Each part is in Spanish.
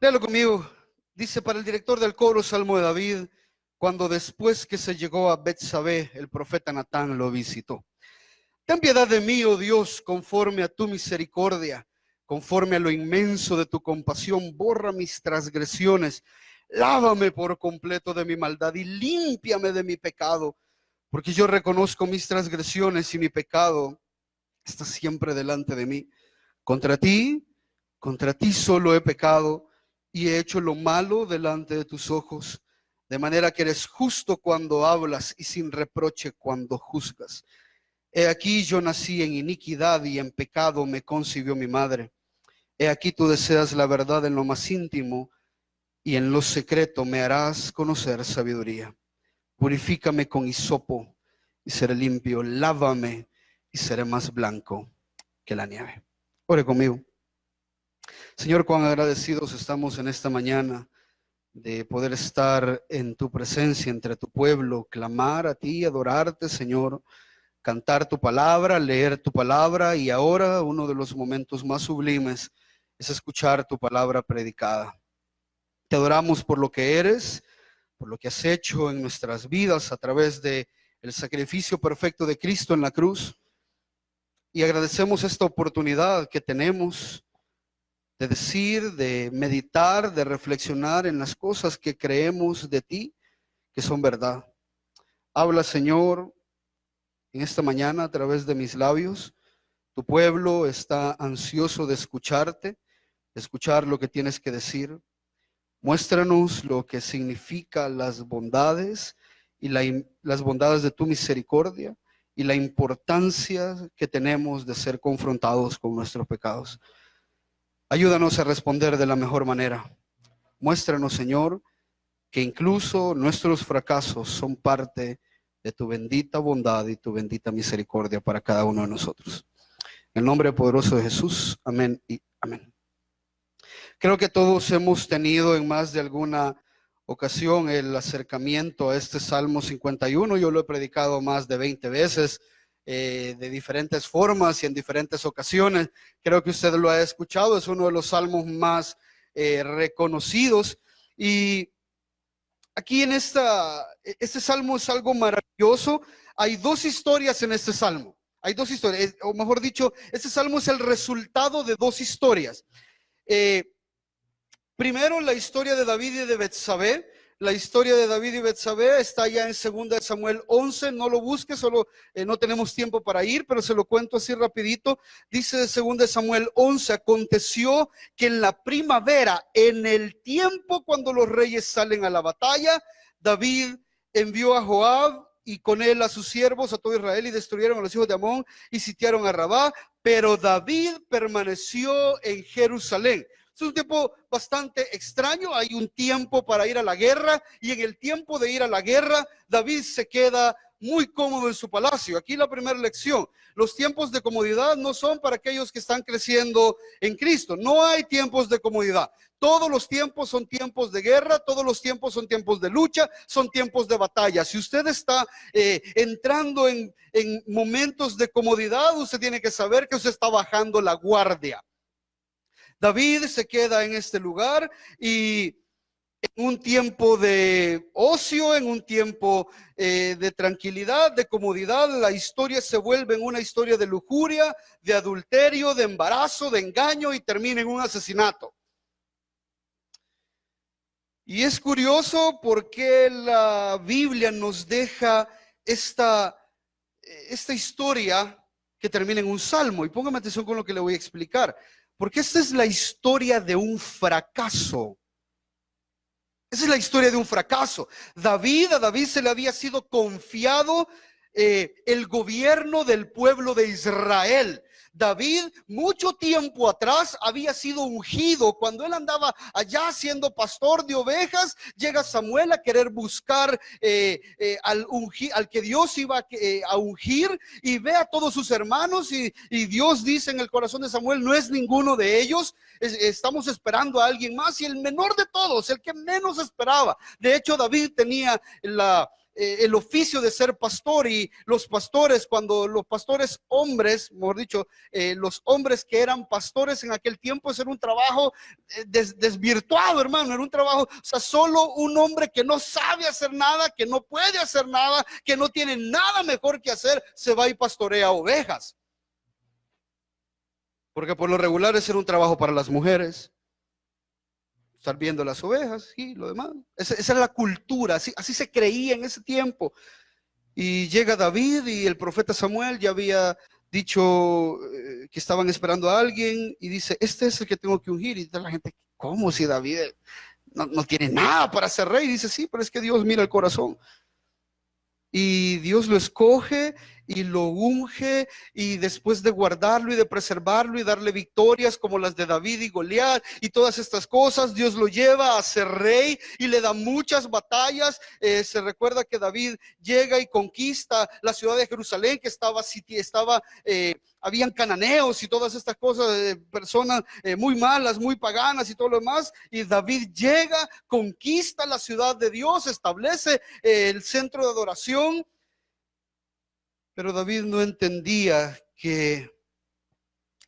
Léalo conmigo. Dice: para el director del coro, Salmo de David, cuando después que se llegó a Betsabé, el profeta Natán lo visitó. Ten piedad de mí, oh Dios, conforme a tu misericordia, conforme a lo inmenso de tu compasión, borra mis transgresiones, lávame por completo de mi maldad y límpiame de mi pecado, porque yo reconozco mis transgresiones y mi pecado está siempre delante de mí. Contra ti solo he pecado y he hecho lo malo delante de tus ojos, de manera que eres justo cuando hablas y sin reproche cuando juzgas. He aquí yo nací en iniquidad y en pecado me concibió mi madre. He aquí tú deseas la verdad en lo más íntimo y en lo secreto me harás conocer sabiduría. Purifícame con hisopo y seré limpio, lávame y seré más blanco que la nieve. Ore conmigo. Señor, cuán agradecidos estamos en esta mañana de poder estar en tu presencia, entre tu pueblo, clamar a ti, adorarte, Señor, cantar tu palabra, leer tu palabra, y ahora uno de los momentos más sublimes es escuchar tu palabra predicada. Te adoramos por lo que eres, por lo que has hecho en nuestras vidas a través de el sacrificio perfecto de Cristo en la cruz, y agradecemos esta oportunidad que tenemos de decir, de meditar, de reflexionar en las cosas que creemos de ti, que son verdad. Habla, Señor, en esta mañana a través de mis labios. Tu pueblo está ansioso de escucharte, de escuchar lo que tienes que decir. Muéstranos lo que significa las bondades y las bondades de tu misericordia y la importancia que tenemos de ser confrontados con nuestros pecados. Ayúdanos a responder de la mejor manera. Muéstranos, Señor, que incluso nuestros fracasos son parte de tu bendita bondad y tu bendita misericordia para cada uno de nosotros. En el nombre poderoso de Jesús, amén y amén. Creo que todos hemos tenido en más de alguna ocasión el acercamiento a este Salmo 51. Yo lo he predicado más de 20 veces. De diferentes formas y en diferentes ocasiones. Creo que usted lo ha escuchado, es uno de los salmos más reconocidos. Y aquí en este salmo es algo maravilloso. Hay dos historias en este salmo. Hay dos historias, o mejor dicho, este salmo es el resultado de dos historias. Primero, la historia de David y de Betsabé. La historia de David y Betsabé está ya en 2 Samuel 11, no lo busque, solo no tenemos tiempo para ir, pero se lo cuento así rapidito. Dice 2 Samuel 11, aconteció que en la primavera, en el tiempo cuando los reyes salen a la batalla, David envió a Joab y con él a sus siervos, a todo Israel, y destruyeron a los hijos de Amón y sitiaron a Rabá, pero David permaneció en Jerusalén. Es un tiempo bastante extraño. Hay un tiempo para ir a la guerra y en el tiempo de ir a la guerra, David se queda muy cómodo en su palacio. Aquí la primera lección: los tiempos de comodidad no son para aquellos que están creciendo en Cristo. No hay tiempos de comodidad. Todos los tiempos son tiempos de guerra, todos los tiempos son tiempos de lucha, son tiempos de batalla. Si usted está entrando en momentos de comodidad, usted tiene que saber que usted está bajando la guardia. David se queda en este lugar y en un tiempo de ocio, en un tiempo de tranquilidad, de comodidad, la historia se vuelve en una historia de lujuria, de adulterio, de embarazo, de engaño y termina en un asesinato. Y es curioso porque la Biblia nos deja esta historia que termina en un salmo. Y póngame atención con lo que le voy a explicar. Porque esta es la historia de un fracaso. Esa es la historia de un fracaso. A David se le había sido confiado el gobierno del pueblo de Israel. David, mucho tiempo atrás, había sido ungido. Cuando él andaba allá siendo pastor de ovejas, llega Samuel a querer buscar al que Dios iba a ungir, y ve a todos sus hermanos y Dios dice en el corazón de Samuel: no es ninguno de ellos, estamos esperando a alguien más. Y el menor de todos, el que menos esperaba. De hecho, David tenía el oficio de ser pastor, y los pastores, cuando los pastores hombres, mejor dicho, los hombres que eran pastores en aquel tiempo, ese era un trabajo desvirtuado, hermano, era un trabajo, o sea, solo un hombre que no sabe hacer nada, que no puede hacer nada, que no tiene nada mejor que hacer, se va y pastorea ovejas. Porque por lo regular ese era un trabajo para las mujeres, estar viendo las ovejas y lo demás. Esa era la cultura, así se creía en ese tiempo. Y llega David, y el profeta Samuel ya había dicho que estaban esperando a alguien, y dice, este es el que tengo que ungir. Y dice la gente, ¿cómo si David no tiene nada para ser rey? Y dice, sí, pero es que Dios mira el corazón. Y Dios lo escoge y lo unge, y después de guardarlo y de preservarlo y darle victorias como las de David y Goliat y todas estas cosas, Dios lo lleva a ser rey y le da muchas batallas. Se recuerda que David llega y conquista la ciudad de Jerusalén, que habían cananeos y todas estas cosas, personas muy malas, muy paganas y todo lo demás. Y David llega, conquista la ciudad de Dios, establece el centro de adoración. Pero David no entendía que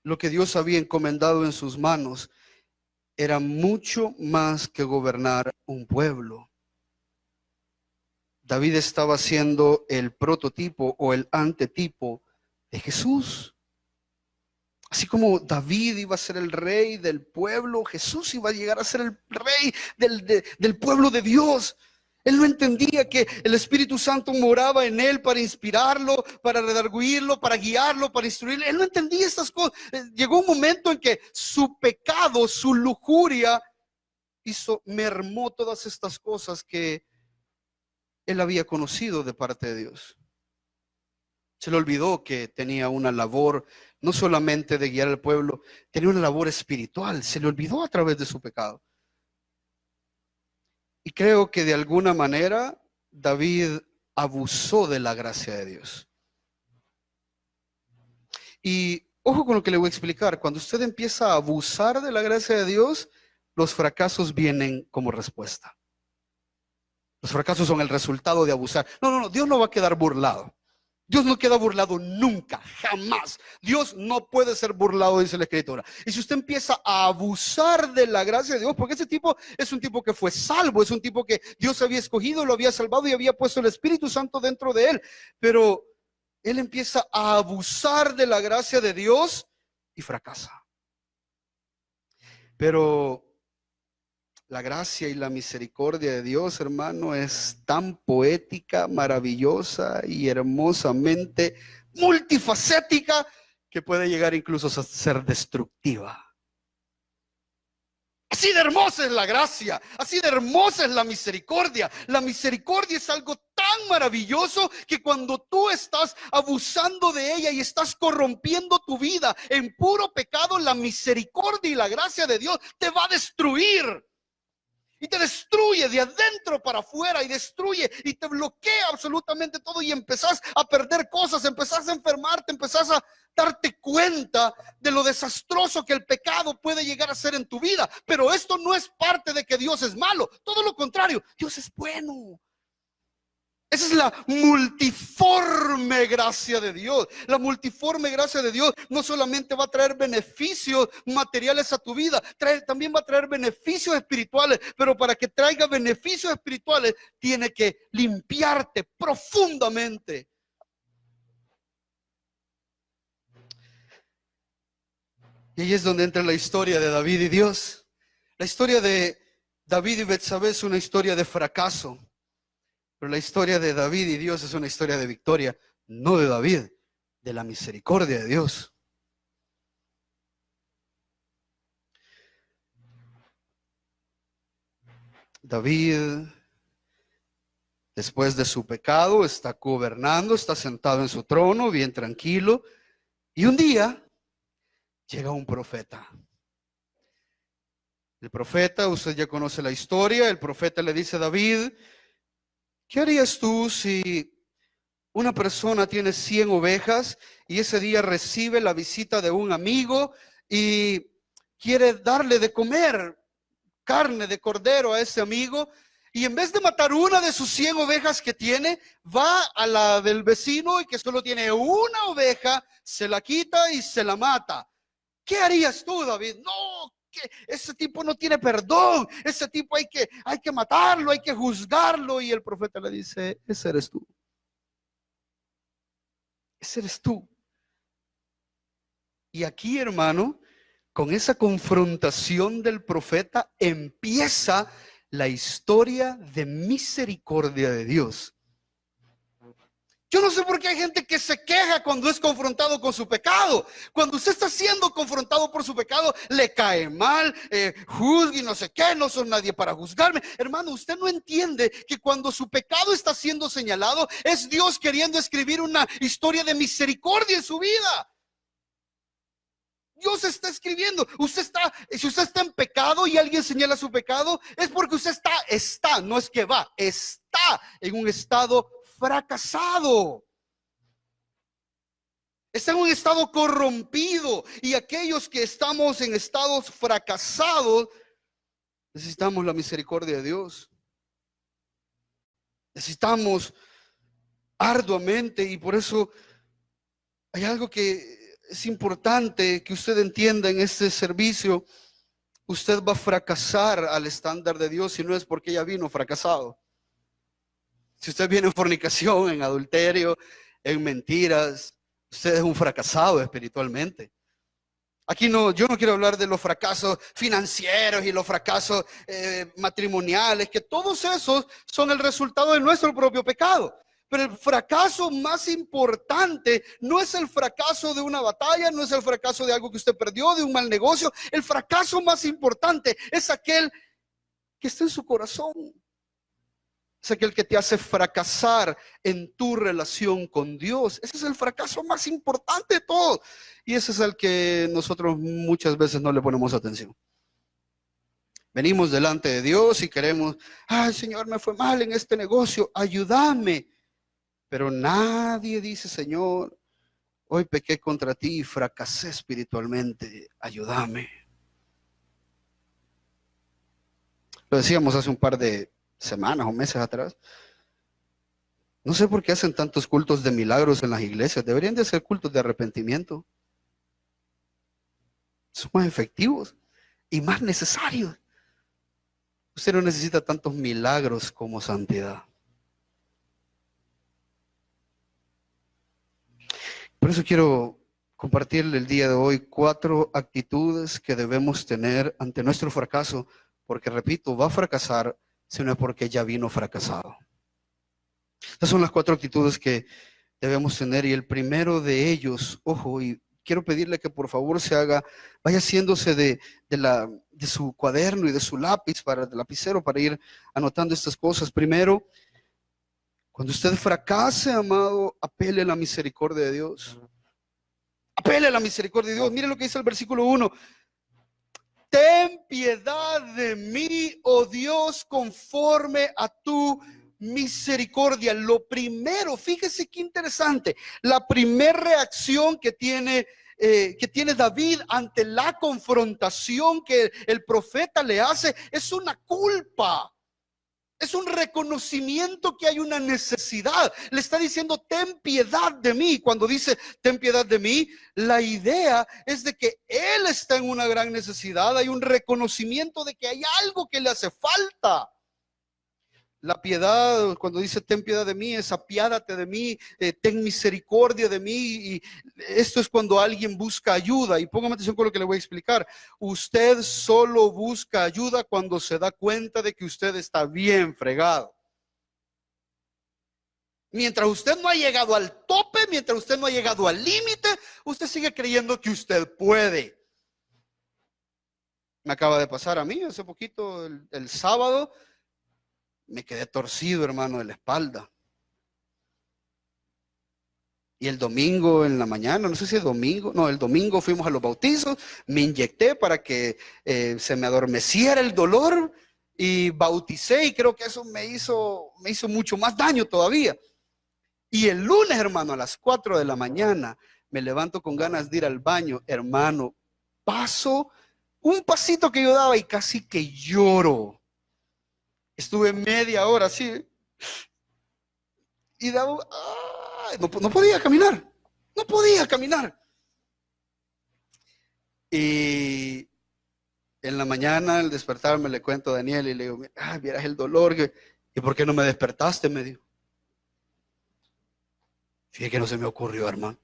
lo que Dios había encomendado en sus manos era mucho más que gobernar un pueblo. David estaba siendo el prototipo o el antetipo de Jesús. Así como David iba a ser el rey del pueblo, Jesús iba a llegar a ser el rey del pueblo de Dios. Él no entendía que el Espíritu Santo moraba en él para inspirarlo, para redarguirlo, para guiarlo, para instruirlo. Él no entendía estas cosas. Llegó un momento en que su pecado, su lujuria, mermó todas estas cosas que él había conocido de parte de Dios. Se le olvidó que tenía una labor, no solamente de guiar al pueblo, tenía una labor espiritual. Se le olvidó a través de su pecado. Y creo que de alguna manera David abusó de la gracia de Dios. Y ojo con lo que le voy a explicar. Cuando usted empieza a abusar de la gracia de Dios, los fracasos vienen como respuesta. Los fracasos son el resultado de abusar. No, Dios no va a quedar burlado. Dios no queda burlado nunca, jamás. Dios no puede ser burlado, dice la Escritura. Y si usted empieza a abusar de la gracia de Dios, porque ese tipo es un tipo que fue salvo, es un tipo que Dios había escogido, lo había salvado y había puesto el Espíritu Santo dentro de él. Pero él empieza a abusar de la gracia de Dios y fracasa. Pero la gracia y la misericordia de Dios, hermano, es tan poética, maravillosa y hermosamente multifacética que puede llegar incluso a ser destructiva. Así de hermosa es la gracia, así de hermosa es la misericordia. La misericordia es algo tan maravilloso que cuando tú estás abusando de ella y estás corrompiendo tu vida en puro pecado, la misericordia y la gracia de Dios te va a destruir. Y te destruye de adentro para afuera, y destruye y te bloquea absolutamente todo, y empezás a perder cosas, empezás a enfermarte, empezás a darte cuenta de lo desastroso que el pecado puede llegar a ser en tu vida. Pero esto no es parte de que Dios es malo, todo lo contrario, Dios es bueno. Esa es la multiforme gracia de Dios. La multiforme gracia de Dios no solamente va a traer beneficios materiales a tu vida, también va a traer beneficios espirituales. Pero para que traiga beneficios espirituales, tiene que limpiarte profundamente. Y ahí es donde entra la historia de David y Dios. La historia de David y Betsabé es una historia de fracaso. Pero la historia de David y Dios es una historia de victoria, no de David, de la misericordia de Dios. David, después de su pecado, está gobernando, está sentado en su trono, bien tranquilo. Y un día llega un profeta. El profeta, usted ya conoce la historia, el profeta le dice a David: ¿qué harías tú si una persona tiene 100 ovejas y ese día recibe la visita de un amigo y quiere darle de comer carne de cordero a ese amigo? Y en vez de matar una de sus 100 ovejas que tiene, va a la del vecino y que solo tiene una oveja, se la quita y se la mata. ¿Qué harías tú, David? No, que ese tipo no tiene perdón. Ese tipo hay que matarlo, hay que juzgarlo. Y el profeta le dice, ese eres tú. Ese eres tú. Y aquí, hermano, con esa confrontación del profeta empieza la historia de misericordia de Dios. Yo no sé por qué hay gente que se queja cuando es confrontado con su pecado. Cuando usted está siendo confrontado por su pecado, le cae mal, juzgue y no sé qué, no soy nadie para juzgarme. Hermano, usted no entiende que cuando su pecado está siendo señalado, es Dios queriendo escribir una historia de misericordia en su vida. Dios está escribiendo. Si usted está en pecado y alguien señala su pecado, es porque usted está, no es que está en un estado fracasado. Está en un estado corrompido. Y aquellos que estamos en estados fracasados, necesitamos la misericordia de Dios. Necesitamos arduamente, y por eso hay algo que es importante que usted entienda en este servicio. Usted va a fracasar al estándar de Dios si no es porque ya vino fracasado. Si usted viene en fornicación, en adulterio, en mentiras, usted es un fracasado espiritualmente. Aquí yo no quiero hablar de los fracasos financieros y los fracasos matrimoniales, que todos esos son el resultado de nuestro propio pecado. Pero el fracaso más importante no es el fracaso de una batalla, no es el fracaso de algo que usted perdió, de un mal negocio. El fracaso más importante es aquel que está en su corazón. Es aquel que te hace fracasar en tu relación con Dios. Ese es el fracaso más importante de todos. Y ese es el que nosotros muchas veces no le ponemos atención. Venimos delante de Dios y queremos, ay Señor, me fue mal en este negocio, ayúdame. Pero nadie dice, Señor, hoy pequé contra ti y fracasé espiritualmente, ayúdame. Lo decíamos hace un par de semanas o meses atrás. No sé por qué hacen tantos cultos de milagros en las iglesias. Deberían de ser cultos de arrepentimiento. Son más efectivos y más necesarios. Usted no necesita tantos milagros como santidad. Por eso quiero compartirle el día de hoy 4 actitudes que debemos tener ante nuestro fracaso, porque repito, va a fracasar si no es porque ya vino fracasado. Estas son las 4 actitudes que debemos tener, y el primero de ellos, ojo, y quiero pedirle que por favor vaya haciéndose de su cuaderno y de su lápiz, del lapicero, para ir anotando estas cosas. Primero, cuando usted fracase, amado, apele a la misericordia de Dios. Apele a la misericordia de Dios. Mire lo que dice el versículo 1. Ten piedad de mí, oh Dios, conforme a tu misericordia. Lo primero, fíjese qué interesante, la primera reacción que tiene David ante la confrontación que el profeta le hace es una culpa. Es un reconocimiento que hay una necesidad. Le está diciendo, ten piedad de mí. Cuando dice, ten piedad de mí, la idea es de que él está en una gran necesidad. Hay un reconocimiento de que hay algo que le hace falta. La piedad, cuando dice ten piedad de mí, es apiádate de mí, ten misericordia de mí. Y esto es cuando alguien busca ayuda. Y póngame atención con lo que le voy a explicar. Usted solo busca ayuda cuando se da cuenta de que usted está bien fregado. Mientras usted no ha llegado al tope, mientras usted no ha llegado al límite, usted sigue creyendo que usted puede. Me acaba de pasar a mí hace poquito, el sábado. Me quedé torcido, hermano, de la espalda. Y el domingo en la mañana, no sé si es domingo, no, el domingo fuimos a los bautizos, me inyecté para que se me adormeciera el dolor y bauticé, y creo que eso me hizo mucho más daño todavía. Y el lunes, hermano, a las 4 de la mañana, me levanto con ganas de ir al baño, hermano, paso un pasito que yo daba y casi que lloro. Estuve media hora así. Y daba, no podía caminar. No podía caminar. Y en la mañana, al despertarme, le cuento a Daniel y le digo, vieras el dolor. ¿Y por qué no me despertaste? Me dijo. Fíjate que no se me ocurrió, hermano.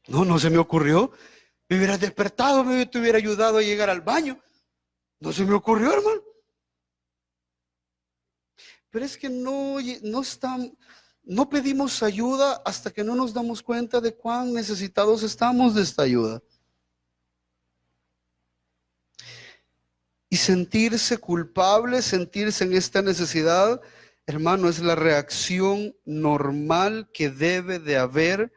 No se me ocurrió. Me hubieras despertado, te hubiera ayudado a llegar al baño. No se me ocurrió, hermano. Pero es que no pedimos ayuda hasta que no nos damos cuenta de cuán necesitados estamos de esta ayuda. Y sentirse culpable, sentirse en esta necesidad, hermano, es la reacción normal que debe de haber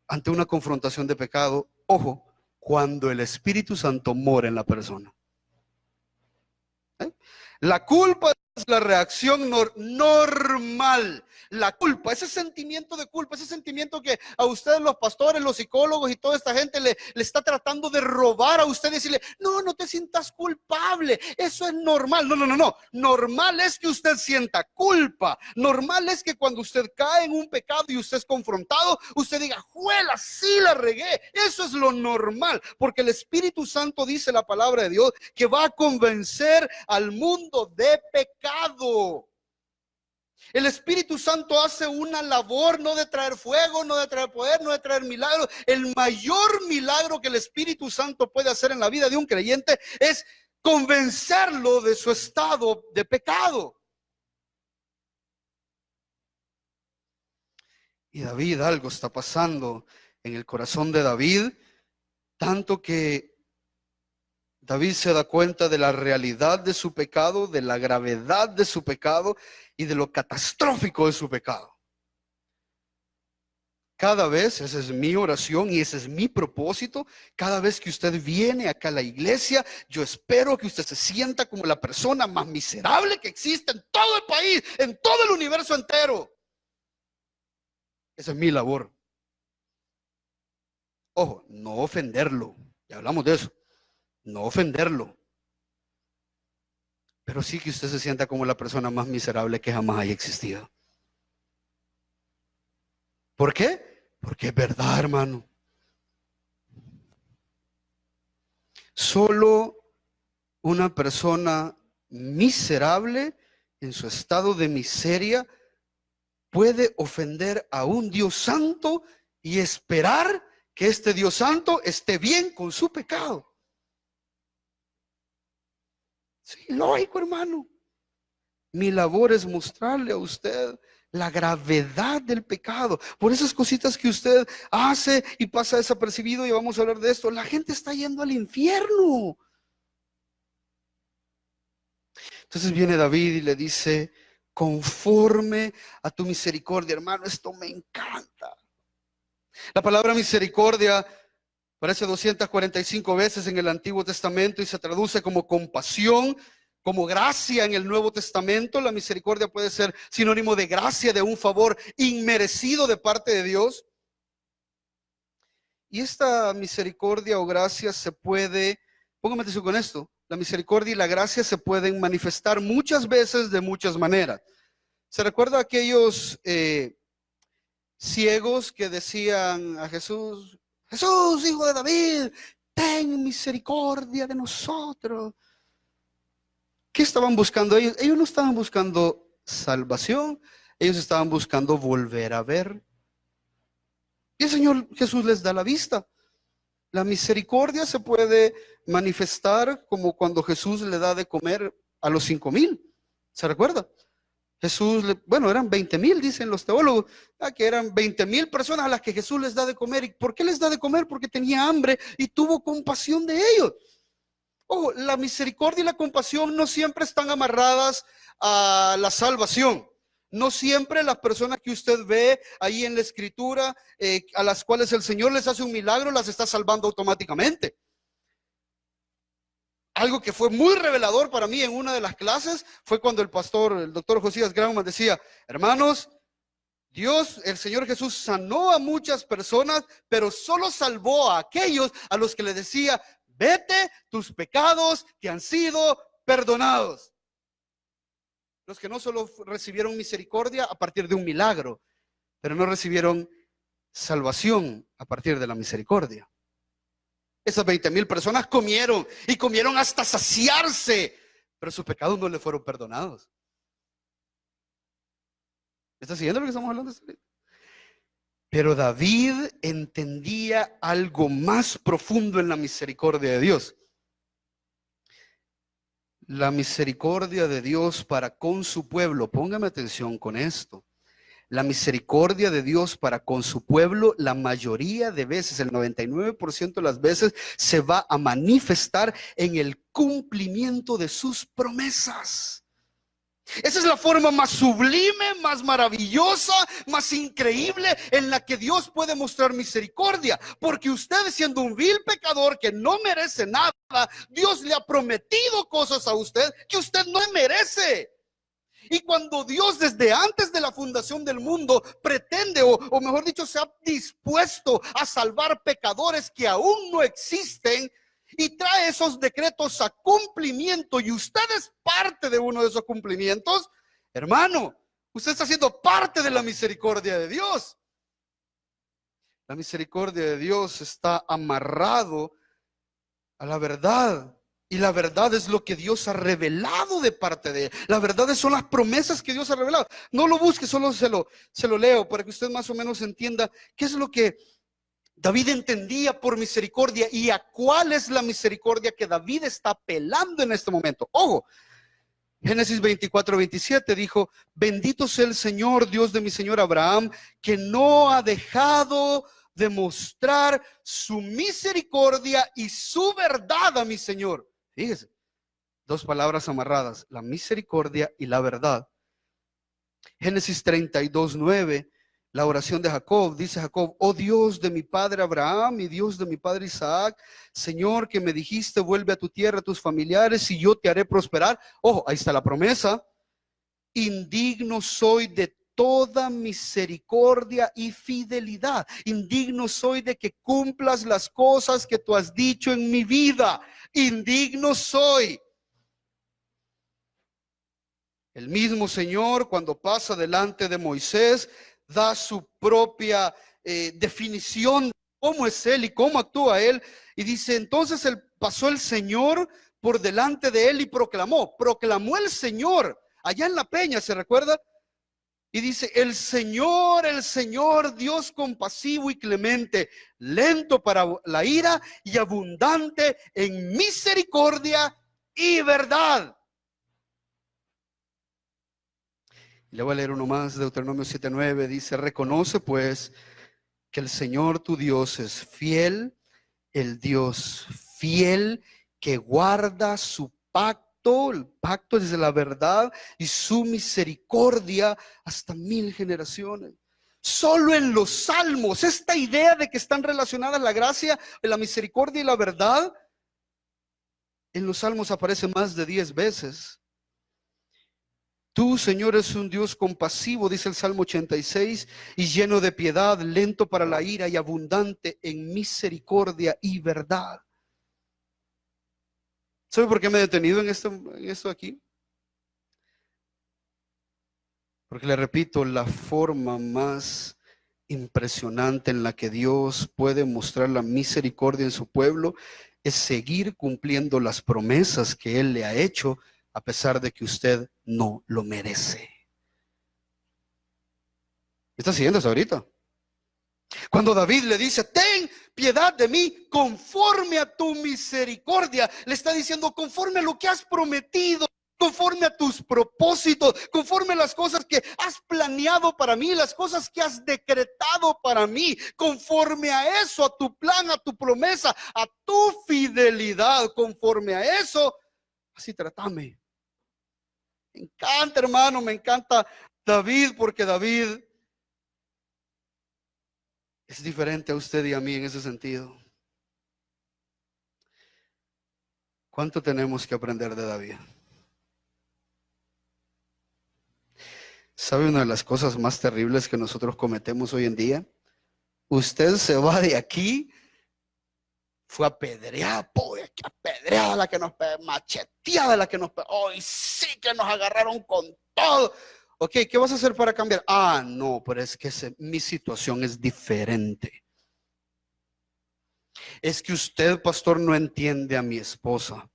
ante una confrontación de pecado. Ojo, cuando el Espíritu Santo mora en la persona. La culpa es la reacción normal. La culpa, ese sentimiento de culpa, ese sentimiento que a ustedes los pastores, los psicólogos y toda esta gente le está tratando de robar a usted y decirle, no te sientas culpable, eso es normal. No. Normal es que usted sienta culpa. Normal es que cuando usted cae en un pecado y usted es confrontado, usted diga, juela, sí la regué. Eso es lo normal, porque el Espíritu Santo dice la palabra de Dios que va a convencer al mundo de pecado. El Espíritu Santo hace una labor no de traer fuego, no de traer poder, no de traer milagros. El mayor milagro que el Espíritu Santo puede hacer en la vida de un creyente es convencerlo de su estado de pecado. Y David, algo está pasando en el corazón de David, tanto que David se da cuenta de la realidad de su pecado, de la gravedad de su pecado y de lo catastrófico de su pecado. Cada vez, esa es mi oración y ese es mi propósito, cada vez que usted viene acá a la iglesia, yo espero que usted se sienta como la persona más miserable que existe en todo el país, en todo el universo entero. Esa es mi labor. Ojo, no ofenderlo, ya hablamos de eso. No ofenderlo, pero sí que usted se sienta como la persona más miserable que jamás haya existido. ¿Por qué? Porque es verdad, hermano. Solo una persona miserable en su estado de miseria puede ofender a un Dios santo y esperar que este Dios santo esté bien con su pecado. Sí, lógico, hermano. Mi labor es mostrarle a usted la gravedad del pecado. Por esas cositas que usted hace y pasa desapercibido, y vamos a hablar de esto, la gente está yendo al infierno. Entonces viene David y le dice, conforme a tu misericordia, hermano, esto me encanta. La palabra misericordia aparece 245 veces en el Antiguo Testamento y se traduce como compasión, como gracia en el Nuevo Testamento. La misericordia puede ser sinónimo de gracia, de un favor inmerecido de parte de Dios. Y esta misericordia o gracia se puede, póngame atención con esto, la misericordia y la gracia se pueden manifestar muchas veces de muchas maneras. ¿Se recuerda aquellos ciegos que decían a Jesús, Jesús, hijo de David, ten misericordia de nosotros? ¿Qué estaban buscando ellos? Ellos no estaban buscando salvación, ellos estaban buscando volver a ver. Y el Señor Jesús les da la vista. La misericordia se puede manifestar como cuando Jesús le da de comer a los 5,000. ¿Se recuerda? Jesús, eran 20,000, dicen los teólogos, que eran 20,000 personas a las que Jesús les da de comer. ¿Y por qué les da de comer? Porque tenía hambre y tuvo compasión de ellos. Ojo, la misericordia y la compasión no siempre están amarradas a la salvación. No siempre las personas que usted ve ahí en la escritura, a las cuales el Señor les hace un milagro, las está salvando automáticamente. Algo que fue muy revelador para mí en una de las clases fue cuando el doctor Josías Grauman decía, hermanos, Dios, el Señor Jesús sanó a muchas personas, pero solo salvó a aquellos a los que le decía, vete, tus pecados te han sido perdonados. Los que no solo recibieron misericordia a partir de un milagro, pero no recibieron salvación a partir de la misericordia. Esas 20,000 personas comieron y comieron hasta saciarse, pero sus pecados no le fueron perdonados. ¿Está siguiendo lo que estamos hablando? Pero David entendía algo más profundo en la misericordia de Dios. La misericordia de Dios para con su pueblo, póngame atención con esto. La misericordia de Dios para con su pueblo, la mayoría de veces, el 99% de las veces, se va a manifestar en el cumplimiento de sus promesas. Esa es la forma más sublime, más maravillosa, más increíble en la que Dios puede mostrar misericordia. Porque usted, siendo un vil pecador que no merece nada, Dios le ha prometido cosas a usted que usted no merece. Y cuando Dios, desde antes de la fundación del mundo, pretende, o mejor dicho, se ha dispuesto a salvar pecadores que aún no existen, y trae esos decretos a cumplimiento, y usted es parte de uno de esos cumplimientos, hermano, usted está siendo parte de la misericordia de Dios. La misericordia de Dios está amarrado a la verdad. Y la verdad es lo que Dios ha revelado de parte de él. La verdad son las promesas que Dios ha revelado. No lo busque, solo se lo leo para que usted más o menos entienda qué es lo que David entendía por misericordia y a cuál es la misericordia que David está apelando en este momento. Ojo, Génesis 24:27 dijo: bendito sea el Señor, Dios de mi Señor Abraham, que no ha dejado de mostrar su misericordia y su verdad a mi Señor. Fíjese, dos palabras amarradas, la misericordia y la verdad. Génesis 32:9, la oración de Jacob, dice Jacob: oh Dios de mi padre Abraham y Dios de mi padre Isaac, Señor, que me dijiste, vuelve a tu tierra, a tus familiares, y yo te haré prosperar. Ojo, ahí está la promesa. Indigno soy de toda misericordia y fidelidad. Indigno soy de que cumplas las cosas que tú has dicho en mi vida. Indigno soy. El mismo Señor, cuando pasa delante de Moisés, da su propia definición de cómo es él y cómo actúa él, y dice: entonces pasó el Señor por delante de él y proclamó el Señor allá en la peña, ¿se recuerda? Y dice: el Señor, Dios compasivo y clemente, lento para la ira y abundante en misericordia y verdad. Le voy a leer uno más, Deuteronomio 7:9, dice: reconoce pues que el Señor tu Dios es fiel, el Dios fiel que guarda su pacto, el pacto es de la verdad, y su misericordia hasta 1000 generaciones. Solo en los salmos, esta idea de que están relacionadas la gracia, la misericordia y la verdad, en los salmos aparece más de 10 veces. Tú, Señor, es un Dios compasivo, dice el Salmo 86, y lleno de piedad, lento para la ira y abundante en misericordia y verdad. ¿Sabe por qué me he detenido en esto aquí? Porque le repito, la forma más impresionante en la que Dios puede mostrar la misericordia en su pueblo es seguir cumpliendo las promesas que Él le ha hecho, a pesar de que usted no lo merece. ¿Está siguiendo eso ahorita? Cuando David le dice: ten piedad de mí conforme a tu misericordia, le está diciendo conforme a lo que has prometido, conforme a tus propósitos, conforme a las cosas que has planeado para mí, las cosas que has decretado para mí, conforme a eso, a tu plan, a tu promesa, a tu fidelidad, conforme a eso, así trátame. Me encanta, hermano, me encanta David, porque David es diferente a usted y a mí en ese sentido. ¿Cuánto tenemos que aprender de David? ¿Sabe una de las cosas más terribles que nosotros cometemos hoy en día? Usted se va de aquí fue apedreada, pues, que apedreada la que nos pegó, macheteada la que nos pegó, hoy sí que nos agarraron con todo. Ok, ¿qué vas a hacer para cambiar? Ah, no, pero es que mi situación es diferente. Es que usted, pastor, no entiende a mi esposa.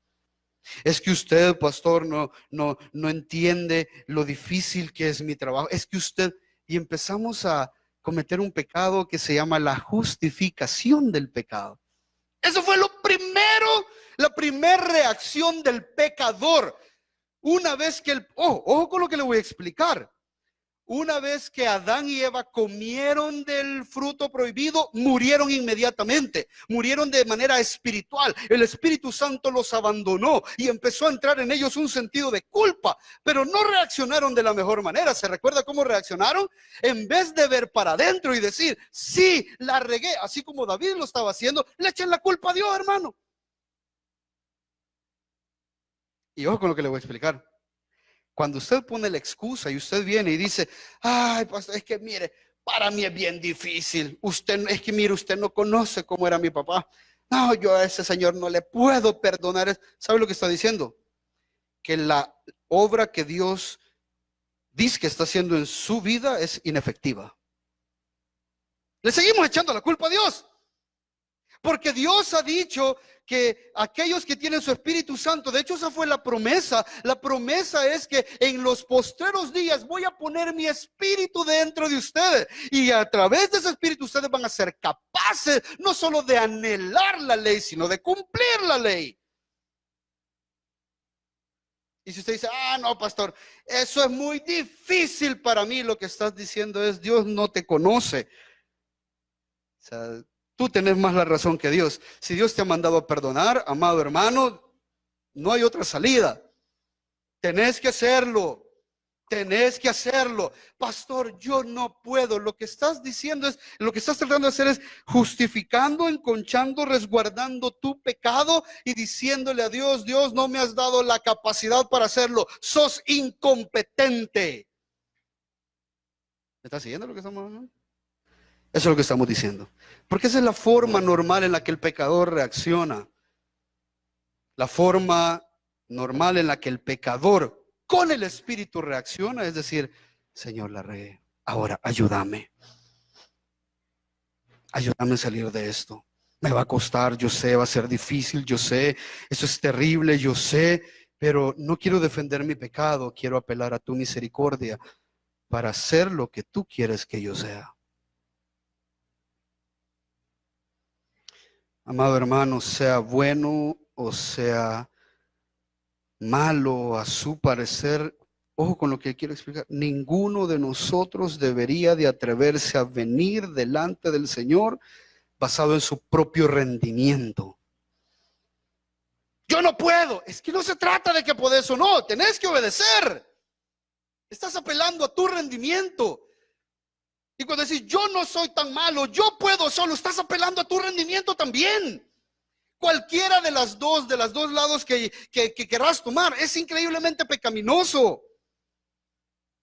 Es que usted, pastor, no entiende lo difícil que es mi trabajo. Es que usted, y empezamos a cometer un pecado que se llama la justificación del pecado. Eso fue lo primero, la primera reacción del pecador. Una vez que ojo con lo que le voy a explicar. Una vez que Adán y Eva comieron del fruto prohibido, murieron inmediatamente, murieron de manera espiritual. El Espíritu Santo los abandonó y empezó a entrar en ellos un sentido de culpa, pero no reaccionaron de la mejor manera. ¿Se recuerda cómo reaccionaron? En vez de ver para adentro y decir, sí, la regué, así como David lo estaba haciendo, le echen la culpa a Dios, hermano. Y ojo con lo que le voy a explicar. Cuando usted pone la excusa y usted viene y dice, ay, pastor, es que mire, para mí es bien difícil. Usted, es que mire, usted no conoce cómo era mi papá. No, yo a ese señor no le puedo perdonar. ¿Sabe lo que está diciendo? Que la obra que Dios dice que está haciendo en su vida es inefectiva. Le seguimos echando la culpa a Dios. Porque Dios ha dicho que aquellos que tienen su Espíritu Santo, de hecho esa fue la promesa. La promesa es que en los postreros días voy a poner mi Espíritu dentro de ustedes. Y a través de ese Espíritu ustedes van a ser capaces no solo de anhelar la ley, sino de cumplir la ley. Y si usted dice, ah, no, pastor, eso es muy difícil para mí, lo que estás diciendo es, Dios no te conoce. O sea, tú tenés más la razón que Dios. Si Dios te ha mandado a perdonar, amado hermano, no hay otra salida. Tenés que hacerlo. Tenés que hacerlo. Pastor, yo no puedo. Lo que estás diciendo es, lo que estás tratando de hacer es justificando, enconchando, resguardando tu pecado y diciéndole a Dios, Dios, no me has dado la capacidad para hacerlo. Sos incompetente. ¿Me estás siguiendo lo que estamos hablando? Eso es lo que estamos diciendo. Porque esa es la forma normal en la que el pecador reacciona. La forma normal en la que el pecador con el Espíritu reacciona, es decir, Señor, la regué. Ahora ayúdame. Ayúdame a salir de esto. Me va a costar, yo sé, va a ser difícil, yo sé, eso es terrible, yo sé, pero no quiero defender mi pecado, quiero apelar a tu misericordia para hacer lo que tú quieres que yo sea. Amado hermano, sea bueno o sea malo a su parecer, ojo con lo que quiero explicar, ninguno de nosotros debería de atreverse a venir delante del Señor basado en su propio rendimiento. Yo no puedo, es que no se trata de que podés o no, tenés que obedecer. Estás apelando a tu rendimiento. Y cuando decís, yo no soy tan malo, yo puedo solo, estás apelando a tu rendimiento también. Cualquiera de los dos lados que querrás tomar es increíblemente pecaminoso.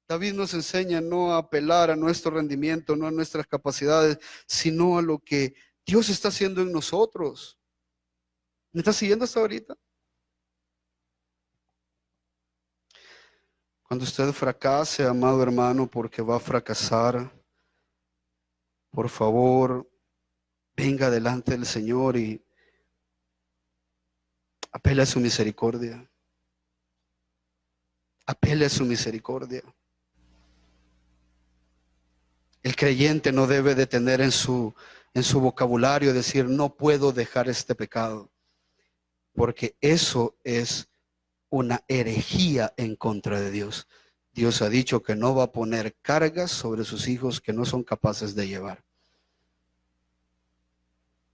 David nos enseña no a apelar a nuestro rendimiento, no a nuestras capacidades, sino a lo que Dios está haciendo en nosotros. ¿Me estás siguiendo hasta ahorita? Cuando usted fracase, amado hermano, porque va a fracasar, por favor, venga delante del Señor y apele a su misericordia. Apele a su misericordia. El creyente no debe de tener en su vocabulario decir, no puedo dejar este pecado, porque eso es una herejía en contra de Dios. Dios ha dicho que no va a poner cargas sobre sus hijos que no son capaces de llevar.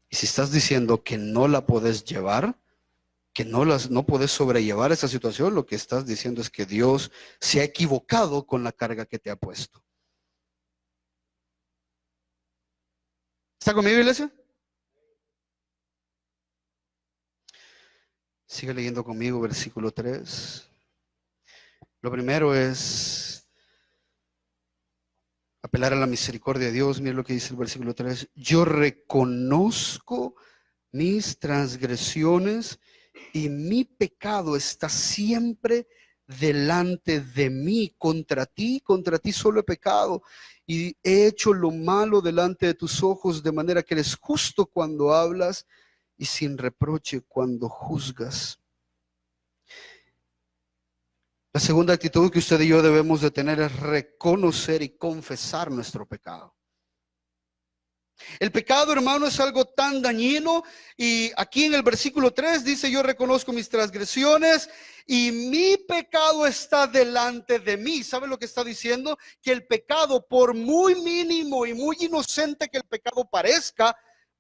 Y si estás diciendo que no la puedes llevar, que no puedes sobrellevar esa situación, lo que estás diciendo es que Dios se ha equivocado con la carga que te ha puesto. ¿Está conmigo, iglesia? Sigue leyendo conmigo versículo 3. Lo primero es apelar a la misericordia de Dios. Mira lo que dice el versículo 3. Yo reconozco mis transgresiones y mi pecado está siempre delante de mí. Contra ti solo he pecado y he hecho lo malo delante de tus ojos, de manera que eres justo cuando hablas y sin reproche cuando juzgas. La segunda actitud que usted y yo debemos de tener es reconocer y confesar nuestro pecado. El pecado, hermano, es algo tan dañino, y aquí en el versículo 3 dice: yo reconozco mis transgresiones y mi pecado está delante de mí. ¿Sabe lo que está diciendo? Que el pecado, por muy mínimo y muy inocente que el pecado parezca,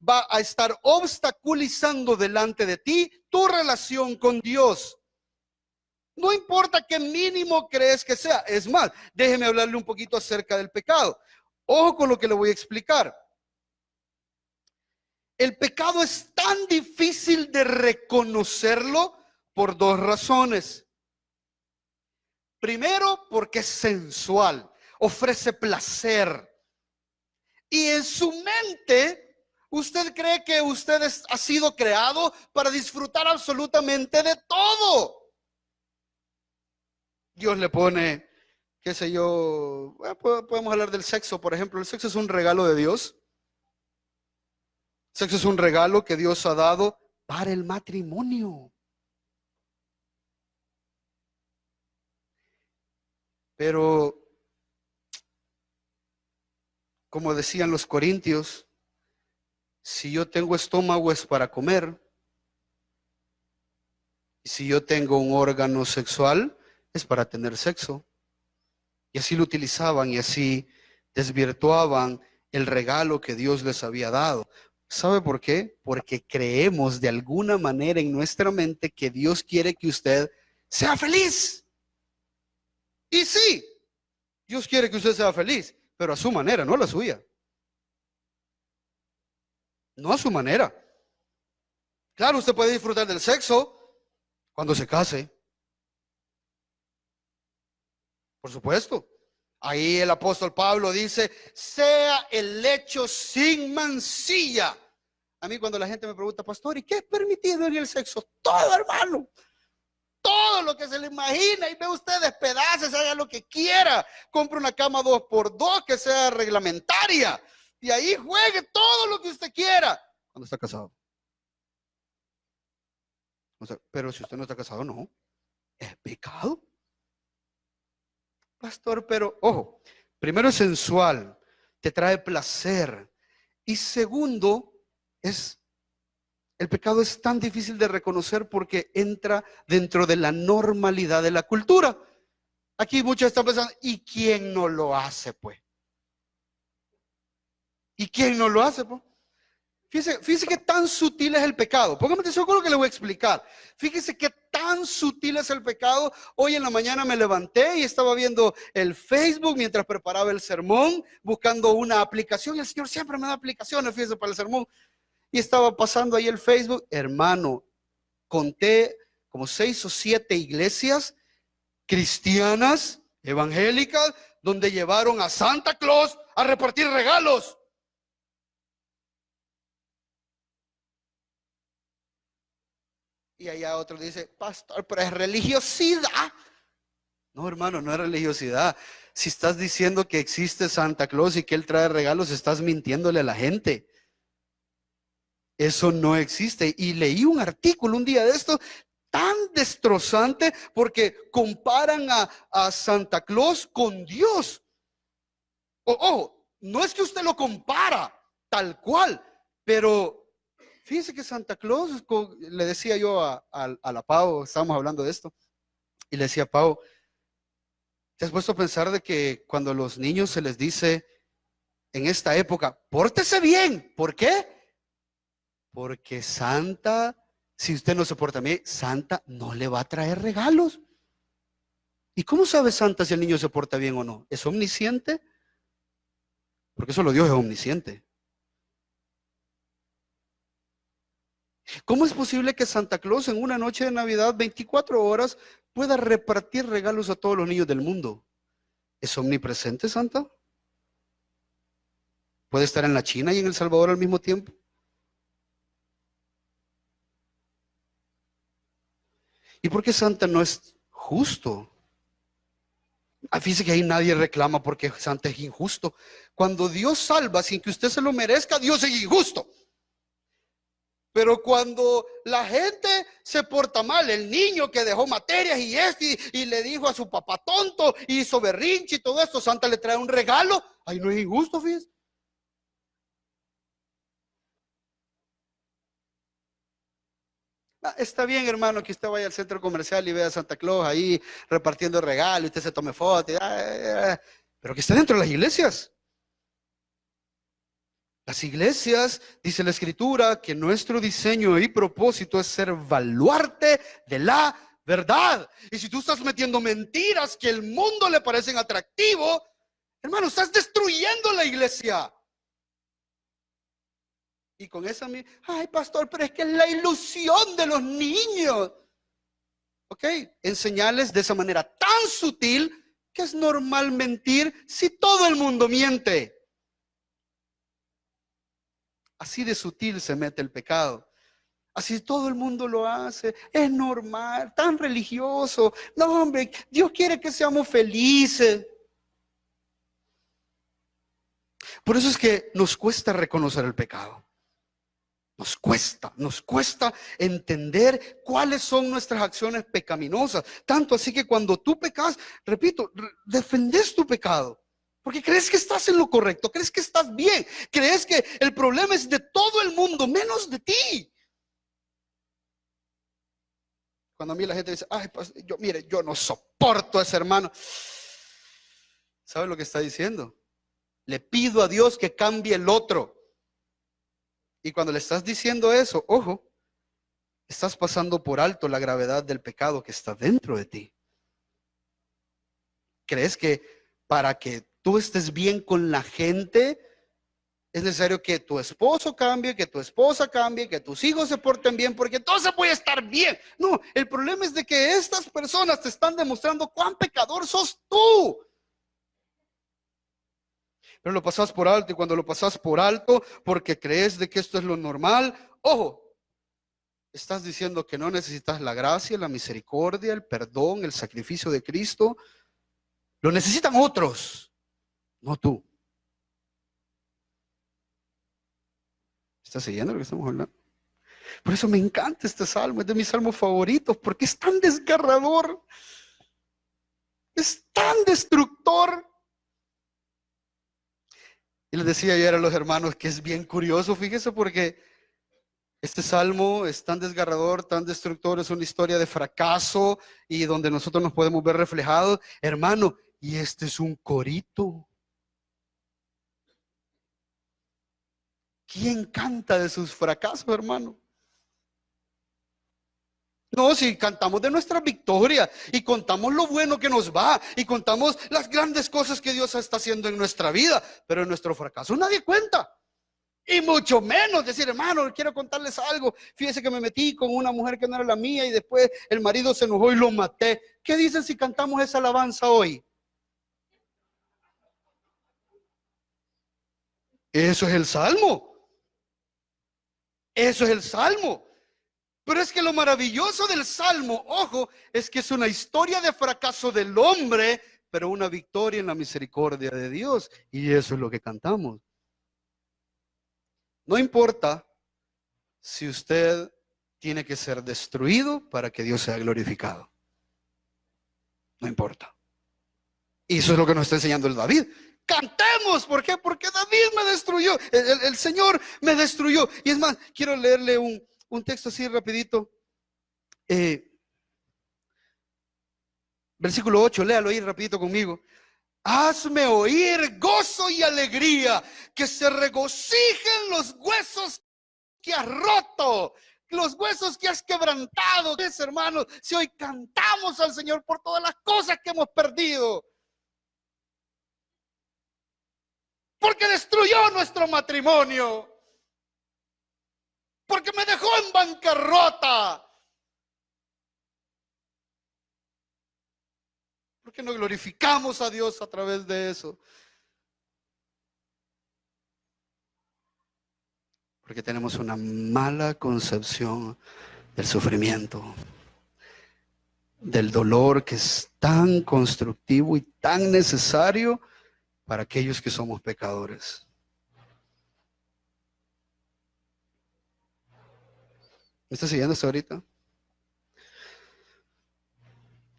va a estar obstaculizando delante de ti tu relación con Dios. No importa qué mínimo crees que sea. Es más, déjeme hablarle un poquito acerca del pecado. Ojo con lo que le voy a explicar. El pecado es tan difícil de reconocerlo por dos razones. Primero, porque es sensual, ofrece placer. Y en su mente, usted cree que usted ha sido creado para disfrutar absolutamente de todo. Dios le pone, qué sé yo, podemos hablar del sexo, por ejemplo. El sexo es un regalo de Dios. El sexo es un regalo que Dios ha dado para el matrimonio. Pero, como decían los corintios, si yo tengo estómago es para comer, y si yo tengo un órgano sexual es para tener sexo. Y así lo utilizaban y así desvirtuaban el regalo que Dios les había dado. ¿Sabe por qué? Porque creemos de alguna manera en nuestra mente que Dios quiere que usted sea feliz. Y sí, Dios quiere que usted sea feliz, pero a su manera, no a la suya. No a su manera. Claro, usted puede disfrutar del sexo cuando se case. Por supuesto. Ahí el apóstol Pablo dice: sea el lecho sin mancilla. A mí cuando la gente me pregunta: pastor, ¿y qué es permitido en el sexo? Todo, hermano. Todo lo que se le imagina. Y ve usted, despedaces, haga lo que quiera. Compre una cama 2x2 que sea reglamentaria. Y ahí juegue todo lo que usted quiera. Cuando está casado. O sea, pero si usted no está casado, no. Es pecado. Pastor, pero ojo, primero es sensual, te trae placer. Y segundo, el pecado es tan difícil de reconocer porque entra dentro de la normalidad de la cultura. Aquí muchos están pensando: ¿y quién no lo hace, pues? ¿Y quién no lo hace, pues? Fíjese qué tan sutil es el pecado. Póngame atención con lo que le voy a explicar. Fíjese qué tan sutil es el pecado. Hoy en la mañana me levanté y estaba viendo el Facebook mientras preparaba el sermón, buscando una aplicación. Y el Señor siempre me da aplicaciones, fíjese, para el sermón. Y estaba pasando ahí el Facebook. Hermano, conté como 6 o 7 iglesias cristianas, evangélicas, donde llevaron a Santa Claus a repartir regalos. Y allá otro dice: pastor, pero es religiosidad. No, hermano, no es religiosidad. Si estás diciendo que existe Santa Claus y que él trae regalos, estás mintiéndole a la gente. Eso no existe. Y leí un artículo un día de esto tan destrozante porque comparan a Santa Claus con Dios. Ojo, no es que usted lo compara tal cual, pero fíjese que Santa Claus, le decía yo a la Pau, estábamos hablando de esto, y le decía: Pau, ¿te has puesto a pensar de que cuando a los niños se les dice en esta época, pórtese bien? ¿Por qué? Porque Santa, si usted no se porta bien, Santa no le va a traer regalos. ¿Y cómo sabe Santa si el niño se porta bien o no? ¿Es omnisciente? Porque solo Dios es omnisciente. ¿Cómo es posible que Santa Claus en una noche de Navidad, 24 horas, pueda repartir regalos a todos los niños del mundo? ¿Es omnipresente Santa? ¿Puede estar en la China y en El Salvador al mismo tiempo? ¿Y por qué Santa no es justo? Fíjese que ahí nadie reclama porque Santa es injusto. Cuando Dios salva sin que usted se lo merezca, Dios es injusto. Pero cuando la gente se porta mal, el niño que dejó materias y le dijo a su papá tonto, y hizo berrinche y todo esto, Santa le trae un regalo, ahí no es injusto, fíjese. Está bien, hermano, que usted vaya al centro comercial y vea a Santa Claus ahí repartiendo regalos, y usted se tome fotos, pero que esté dentro de las iglesias. Las iglesias, dice la escritura, que nuestro diseño y propósito es ser baluarte de la verdad. Y si tú estás metiendo mentiras que el mundo le parecen atractivos, hermano, estás destruyendo la iglesia. Y con esa, ay, pastor, pero es que es la ilusión de los niños. Ok, enseñarles de esa manera tan sutil que es normal mentir si todo el mundo miente. Así de sutil se mete el pecado. Así todo el mundo lo hace. Es normal, tan religioso. No, hombre, Dios quiere que seamos felices. Por eso es que nos cuesta reconocer el pecado. Nos cuesta entender cuáles son nuestras acciones pecaminosas. Tanto así que cuando tú pecas, repito, defendes tu pecado. Porque crees que estás en lo correcto, crees que estás bien, crees que el problema es de todo el mundo, menos de ti. Cuando a mí la gente dice, ay, pues, mire, yo no soporto a ese hermano. ¿Sabe lo que está diciendo? Le pido a Dios que cambie el otro. Y cuando le estás diciendo eso, ojo, estás pasando por alto la gravedad del pecado que está dentro de ti. ¿Crees que para que tú estés bien con la gente es necesario que tu esposo cambie, que tu esposa cambie, que tus hijos se porten bien, porque entonces voy a estar bien? No, el problema es de que estas personas te están demostrando cuán pecador sos tú. Pero lo pasas por alto, y cuando lo pasas por alto porque crees de que esto es lo normal, ojo, estás diciendo que no necesitas la gracia, la misericordia, el perdón, el sacrificio de Cristo. Lo necesitan otros, no tú. ¿Estás siguiendo lo que estamos hablando? Por eso me encanta este salmo, es de mis salmos favoritos, porque es tan desgarrador, es tan destructor. Y les decía ayer a los hermanos que es bien curioso, fíjese, porque este salmo es tan desgarrador, tan destructor, es una historia de fracaso y donde nosotros nos podemos ver reflejados, hermano, y este es un corito. ¿Quién canta de sus fracasos, hermano? No, si cantamos de nuestra victoria y contamos lo bueno que nos va y contamos las grandes cosas que Dios está haciendo en nuestra vida, pero en nuestro fracaso nadie cuenta. Y mucho menos decir, hermano, quiero contarles algo. Fíjese que me metí con una mujer que no era la mía y después el marido se enojó y lo maté. ¿Qué dicen si cantamos esa alabanza hoy? Eso es el salmo. Eso es el salmo. Pero es que lo maravilloso del salmo, ojo, es que es una historia de fracaso del hombre, pero una victoria en la misericordia de Dios. Y eso es lo que cantamos. No importa si usted tiene que ser destruido para que Dios sea glorificado. No importa. Y eso es lo que nos está enseñando el David. Cantemos, ¿por qué? Porque David me destruyó, el Señor me destruyó. Y es más, quiero leerle un texto así rapidito. Versículo 8, léalo ahí rapidito conmigo. Hazme oír gozo y alegría, que se regocijen los huesos que has roto, los huesos que has quebrantado. Hermanos, si hoy cantamos al Señor por todas las cosas que hemos perdido, porque destruyó nuestro matrimonio, porque me dejó en bancarrota. ¿Por qué no glorificamos a Dios a través de eso? Porque tenemos una mala concepción del sufrimiento. del dolor que es tan constructivo y tan necesario para aquellos que somos pecadores. ¿Me está siguiendo hasta ahorita?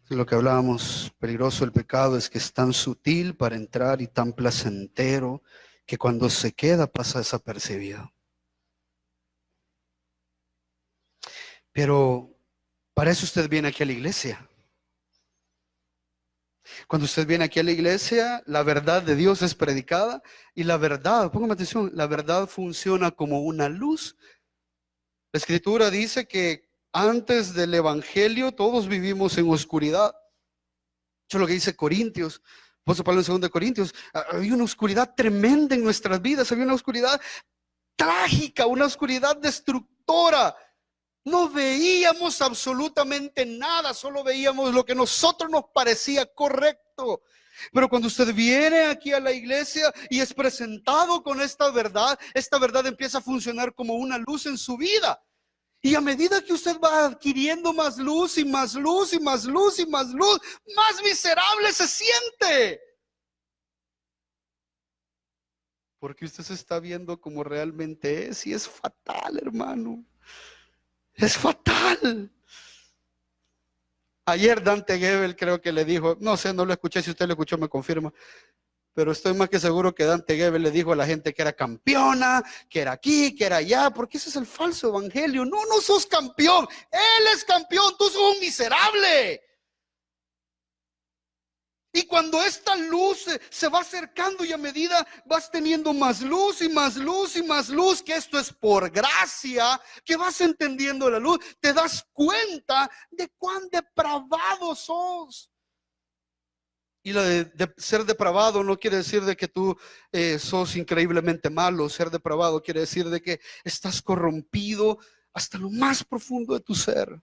Lo que hablábamos, peligroso el pecado es que es tan sutil para entrar y tan placentero que cuando se queda pasa desapercibido. Pero para eso usted viene aquí a la iglesia. Cuando usted viene aquí a la iglesia, la verdad de Dios es predicada y la verdad, póngame atención, la verdad funciona como una luz. La Escritura dice que antes del Evangelio todos vivimos en oscuridad. Eso es lo que dice Corintios. Apóstol Pablo en 2 Corintios. Había una oscuridad tremenda en nuestras vidas. Había una oscuridad trágica, una oscuridad destructora. No veíamos absolutamente nada, solo veíamos lo que a nosotros nos parecía correcto. Pero cuando usted viene aquí a la iglesia y es presentado con esta verdad empieza a funcionar como una luz en su vida. Y a medida que usted va adquiriendo más luz y más luz y más luz y más luz, más miserable se siente. Porque usted se está viendo como realmente es y es fatal, hermano. Es fatal. Ayer Dante Gebel creo que le dijo, no sé, no lo escuché, si usted lo escuchó me confirma, pero estoy más que seguro que Dante Gebel le dijo a la gente que era campeona, que era aquí, que era allá, porque ese es el falso evangelio. No, no sos campeón, él es campeón, tú sos un miserable. Y cuando esta luz se va acercando y a medida vas teniendo más luz y más luz y más luz, que esto es por gracia, que vas entendiendo la luz, te das cuenta de cuán depravado sos. Y lo de ser depravado no quiere decir de que tú sos increíblemente malo. Ser depravado quiere decir de que estás corrompido hasta lo más profundo de tu ser.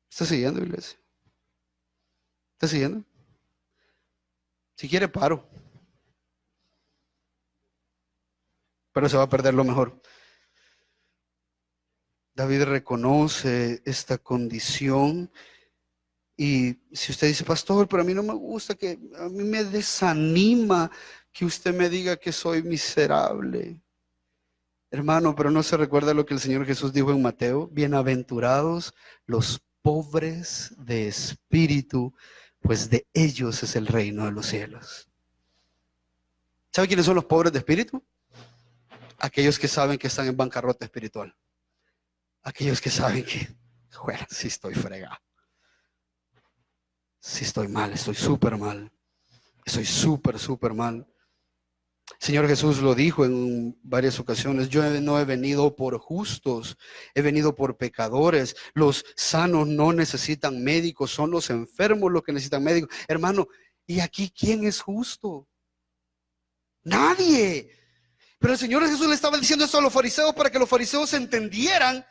¿Estás siguiendo, iglesia? ¿Estás siguiendo? Si quiere paro, pero se va a perder lo mejor. David reconoce esta condición. Y si usted dice, pastor, pero a mí no me gusta, que a mí me desanima que usted me diga que soy miserable. Hermano, pero no se recuerda lo que el Señor Jesús dijo en Mateo: bienaventurados los pobres de espíritu, pues de ellos es el reino de los cielos. ¿Sabe quiénes son los pobres de espíritu? Aquellos que saben que están en bancarrota espiritual. Aquellos que saben que, bueno, sí estoy fregado. Sí estoy mal, estoy súper mal. Estoy súper mal. Señor Jesús lo dijo en varias ocasiones: yo no he venido por justos, he venido por pecadores. Los sanos no necesitan médicos, son los enfermos los que necesitan médicos. Hermano, ¿y aquí quién es justo? Nadie. Pero el Señor Jesús le estaba diciendo esto a los fariseos para que los fariseos entendieran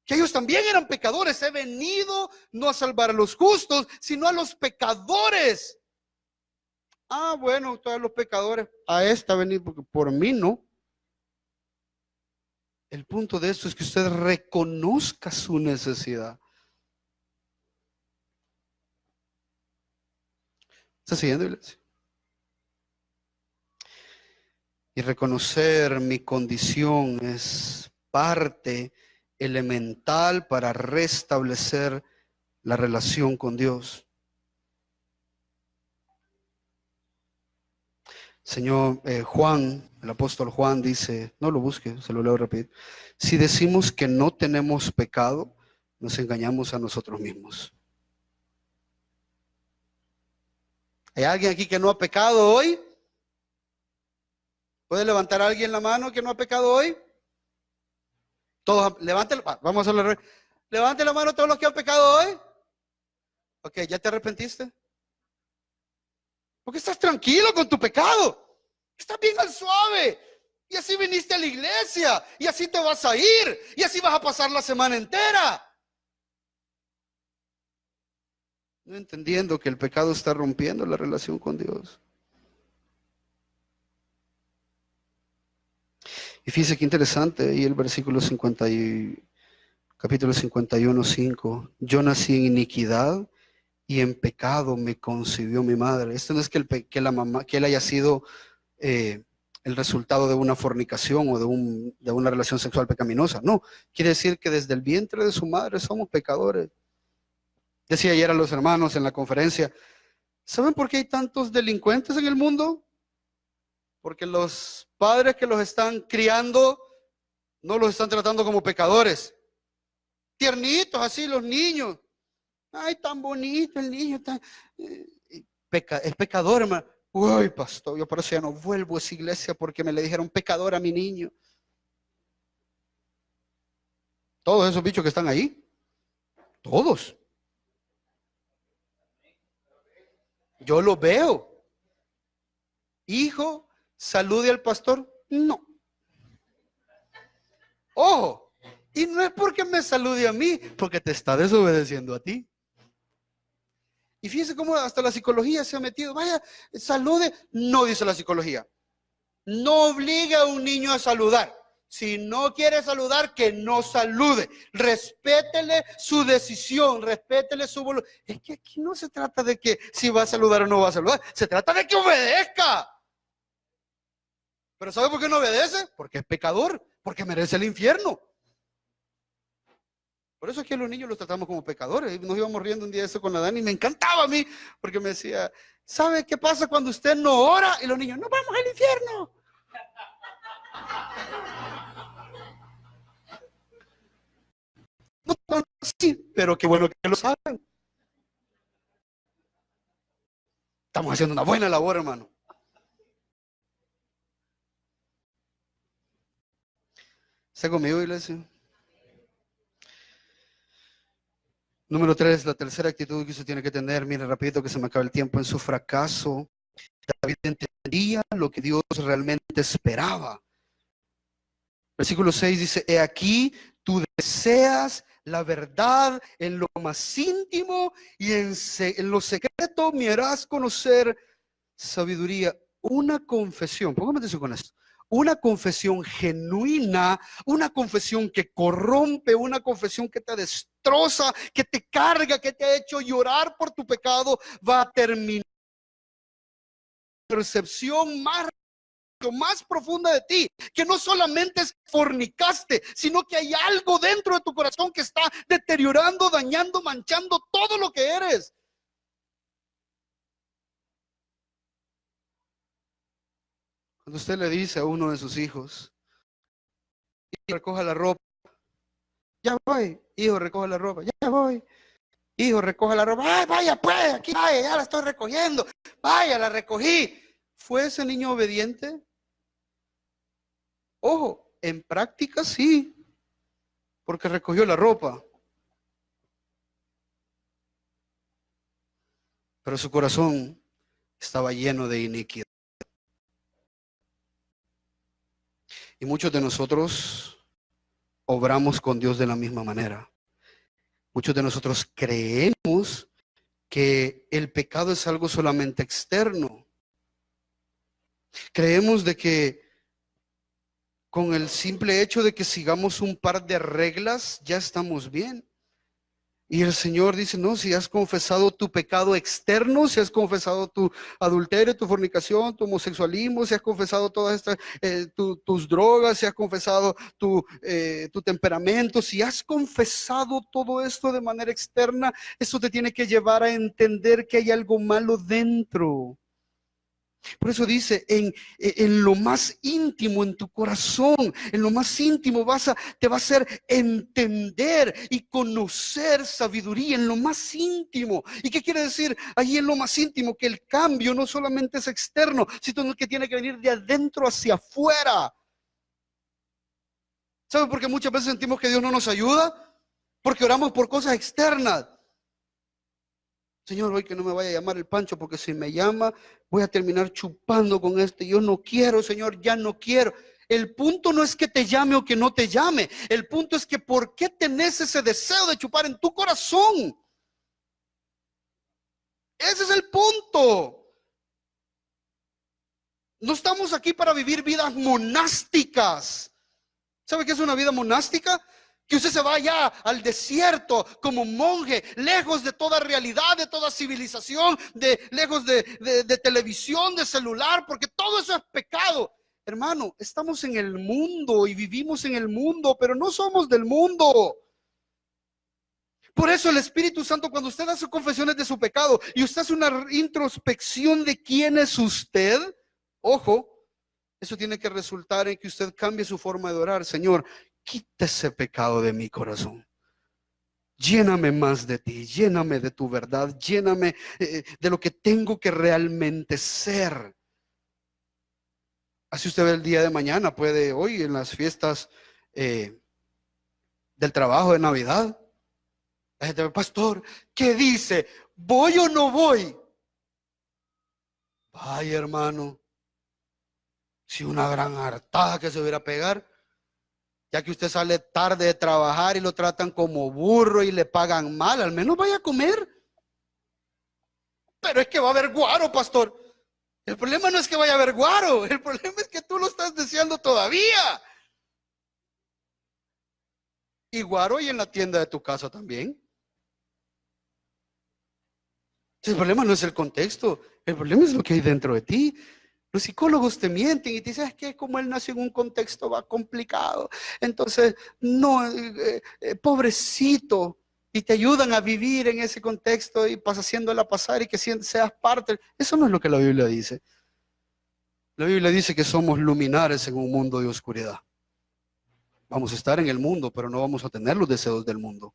que ellos también eran pecadores. He venido no a salvar a los justos, sino a los pecadores. Ah, bueno, todos los pecadores, a esta venir, porque por mí no. El punto de esto es que usted reconozca su necesidad. ¿Está siguiendo, iglesia? Y reconocer mi condición es parte elemental para restablecer la relación con Dios. Señor, Juan, el apóstol Juan dice, no lo busque, se lo leo rápido: si decimos que no tenemos pecado, nos engañamos a nosotros mismos. ¿Hay alguien aquí que no ha pecado hoy? ¿Puede levantar a alguien la mano que no ha pecado hoy? Todos, levanten, vamos a hablar. Levante la mano todos los que han pecado hoy. Ok, ¿ya te arrepentiste? Porque estás tranquilo con tu pecado. Estás bien al suave. Y así viniste a la iglesia. Y así te vas a ir. Y así vas a pasar la semana entera. No entendiendo que el pecado está rompiendo la relación con Dios. Y fíjese qué interesante, y el versículo 50 capítulo 51, 5. Yo nací en iniquidad y en pecado me concibió mi madre. Esto no es que, que la mamá, que él haya sido eh, el resultado de una fornicación o de una relación sexual pecaminosa. No, quiere decir que desde el vientre de su madre somos pecadores. Decía ayer a los hermanos en la conferencia, ¿saben por qué hay tantos delincuentes en el mundo? Porque los padres que los están criando no los están tratando como pecadores. Tiernitos así los niños. Ay, tan bonito el niño. Es pecador, hermano. Uy, pastor, yo por eso ya no vuelvo a esa iglesia porque me le dijeron pecador a mi niño. Todos esos bichos que están ahí, todos. Yo lo veo. Hijo, salude al pastor. No. Ojo, y no es porque me salude a mí, porque te está desobedeciendo a ti. Y fíjese cómo hasta la psicología se ha metido. Vaya, salude. No, dice la psicología. No obliga a un niño a saludar. Si no quiere saludar, que no salude. Respétele su decisión, respétele su voluntad. Es que aquí no se trata de que si va a saludar o no va a saludar. Se trata de que obedezca. ¿Pero sabe por qué no obedece? Porque es pecador, porque merece el infierno. Por eso es que a los niños los tratamos como pecadores. Nos íbamos riendo un día de eso con la Dani y me encantaba a mí, porque me decía, ¿sabe qué pasa cuando usted no ora? Y los niños, no vamos al infierno. No, sí, pero qué bueno que lo saben. Estamos haciendo una buena labor, hermano. ¿Está conmigo, iglesia? Número 3, la tercera actitud que usted tiene que tener. Mire, rapidito que se me acaba el tiempo. En su fracaso, David entendía lo que Dios realmente esperaba. Versículo 6 dice, he aquí, tú deseas la verdad en lo más íntimo y en lo secreto me harás conocer sabiduría. Una confesión, póngame atención con esto. Una confesión genuina, una confesión que corrompe, una confesión que te destroza, que te carga, que te ha hecho llorar por tu pecado, va a terminar la percepción más profunda de ti, que no solamente es fornicaste, sino que hay algo dentro de tu corazón que está deteriorando, dañando, manchando todo lo que eres. Cuando usted le dice a uno de sus hijos, hijo, recoja la ropa, ya voy, hijo, recoja la ropa, ya voy, hijo, recoja la ropa, ay, vaya pues, aquí vaya, ya la estoy recogiendo, vaya, la recogí. ¿Fue ese niño obediente? Ojo, en práctica sí, porque recogió la ropa, pero su corazón estaba lleno de iniquidad. Y muchos de nosotros obramos con Dios de la misma manera. Muchos de nosotros creemos que el pecado es algo solamente externo. Creemos de que con el simple hecho de que sigamos un par de reglas ya estamos bien. Y el Señor dice, no, si has confesado tu pecado externo, si has confesado tu adulterio, tu fornicación, tu homosexualismo, si has confesado todas estas, tus drogas, si has confesado tu temperamento, si has confesado todo esto de manera externa, eso te tiene que llevar a entender que hay algo malo dentro. Por eso dice, en lo más íntimo, en tu corazón, en lo más íntimo te va a hacer entender y conocer sabiduría en lo más íntimo. ¿Y qué quiere decir ahí en lo más íntimo? Que el cambio no solamente es externo, sino que tiene que venir de adentro hacia afuera. ¿Sabe por qué muchas veces sentimos que Dios no nos ayuda? Porque oramos por cosas externas. Señor, hoy que no me vaya a llamar el Pancho, porque si me llama voy a terminar chupando con este. Yo no quiero, Señor, ya no quiero. El punto no es que te llame o que no te llame. El punto es que ¿por qué tenés ese deseo de chupar en tu corazón? Ese es el punto. No estamos aquí para vivir vidas monásticas. ¿Sabe qué es una vida monástica? Que usted se vaya al desierto como monje, lejos de toda realidad, de toda civilización, lejos de televisión, de celular, porque todo eso es pecado. Hermano, estamos en el mundo y vivimos en el mundo, pero no somos del mundo. Por eso el Espíritu Santo, cuando usted hace confesiones de su pecado y usted hace una introspección de quién es usted, ojo, eso tiene que resultar en que usted cambie su forma de orar. Señor, quita ese pecado de mi corazón. Lléname más de ti, lléname de tu verdad, lléname de lo que tengo que realmente ser. Así usted ve el día de mañana, puede hoy en las fiestas del trabajo de Navidad. La gente ve, pastor, ¿qué dice? ¿Voy o no voy? Ay, hermano, si una gran hartada que se hubiera a pegar, ya que usted sale tarde de trabajar y lo tratan como burro y le pagan mal, al menos vaya a comer. Pero es que va a haber guaro, pastor. El problema no es que vaya a haber guaro, el problema es que tú lo estás deseando todavía. Y guaro hay en la tienda de tu casa también. El problema no es el contexto, el problema es lo que hay dentro de ti. Los psicólogos te mienten y te dicen, es que como él nació en un contexto va complicado, entonces no, pobrecito, y te ayudan a vivir en ese contexto y vas haciéndola pasar y que seas parte. Eso no es lo que la Biblia dice. La Biblia dice que somos luminares en un mundo de oscuridad. Vamos a estar en el mundo, pero no vamos a tener los deseos del mundo.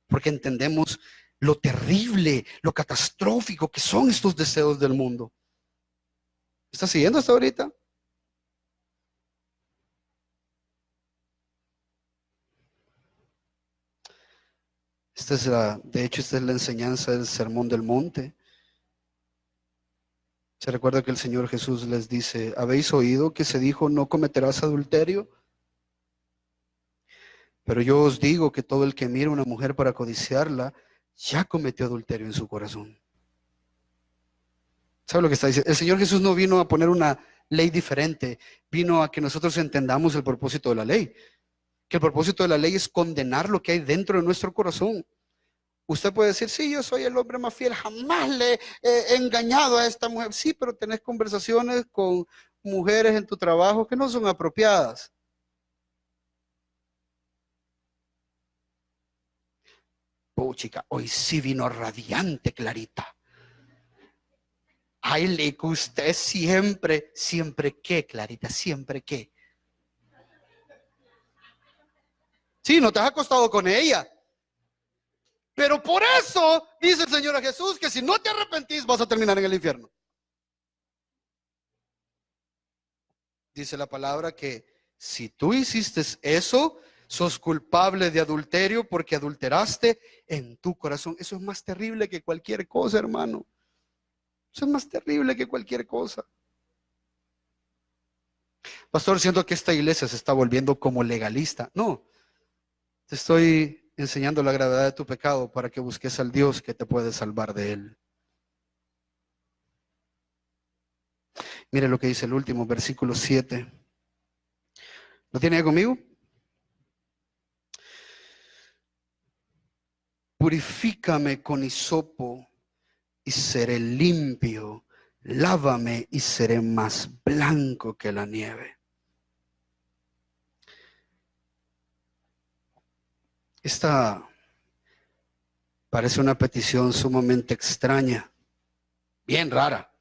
Porque entendemos lo terrible, lo catastrófico que son estos deseos del mundo. ¿Está siguiendo hasta ahorita? De hecho, esta es la enseñanza del Sermón del Monte. Se recuerda que el Señor Jesús les dice, ¿habéis oído que se dijo no cometerás adulterio? Pero yo os digo que todo el que mira a una mujer para codiciarla, ya cometió adulterio en su corazón. ¿Sabe lo que está diciendo? El Señor Jesús no vino a poner una ley diferente, vino a que nosotros entendamos el propósito de la ley. Que el propósito de la ley es condenar lo que hay dentro de nuestro corazón. Usted puede decir, sí, yo soy el hombre más fiel, jamás le he engañado a esta mujer. Sí, pero tenés conversaciones con mujeres en tu trabajo que no son apropiadas. Oh, chica, hoy sí vino radiante, Clarita. Ay, le que usted siempre qué, Clarita, siempre qué. Sí, no te has acostado con ella. Pero por eso dice el Señor a Jesús que si no te arrepentís vas a terminar en el infierno. Dice la palabra que si tú hiciste eso, sos culpable de adulterio porque adulteraste en tu corazón. Eso es más terrible que cualquier cosa, hermano. Eso es más terrible que cualquier cosa. Pastor, siento que esta iglesia se está volviendo como legalista. No, te estoy enseñando la gravedad de tu pecado para que busques al Dios que te puede salvar de él. Mire lo que dice el último, versículo 7. ¿Lo tiene conmigo? Purifícame con hisopo y seré limpio. Lávame y seré más blanco que la nieve. Esta parece una petición sumamente extraña, bien rara.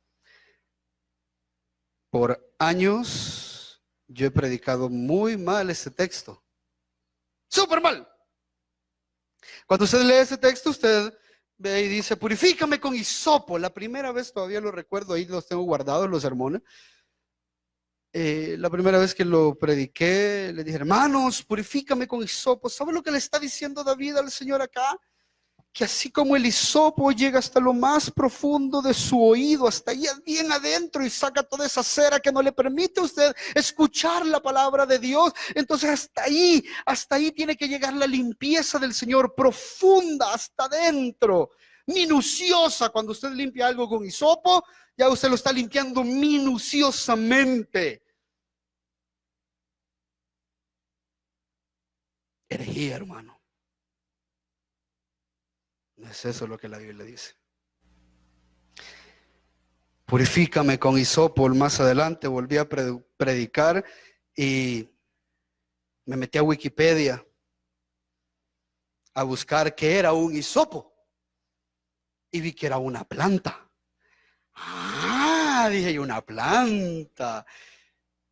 Por años yo he predicado muy mal este texto. Súper mal. Cuando usted lee ese texto, usted ve y dice, purifícame con hisopo. La primera vez todavía lo recuerdo, ahí los tengo guardados los sermones. La primera vez que lo prediqué, le dije, hermanos, purifícame con hisopo. ¿Sabe lo que le está diciendo David al Señor acá? Que así como el hisopo llega hasta lo más profundo de su oído, hasta ahí bien adentro y saca toda esa cera que no le permite a usted escuchar la palabra de Dios, entonces hasta ahí tiene que llegar la limpieza del Señor, profunda hasta adentro, minuciosa. Cuando usted limpia algo con hisopo, ya usted lo está limpiando minuciosamente. Herejía, hermano. No es eso lo que la Biblia dice. Purifícame con hisopo. Más adelante volví a predicar y me metí a Wikipedia a buscar qué era un hisopo y vi que era una planta. Ah, dije yo, una planta.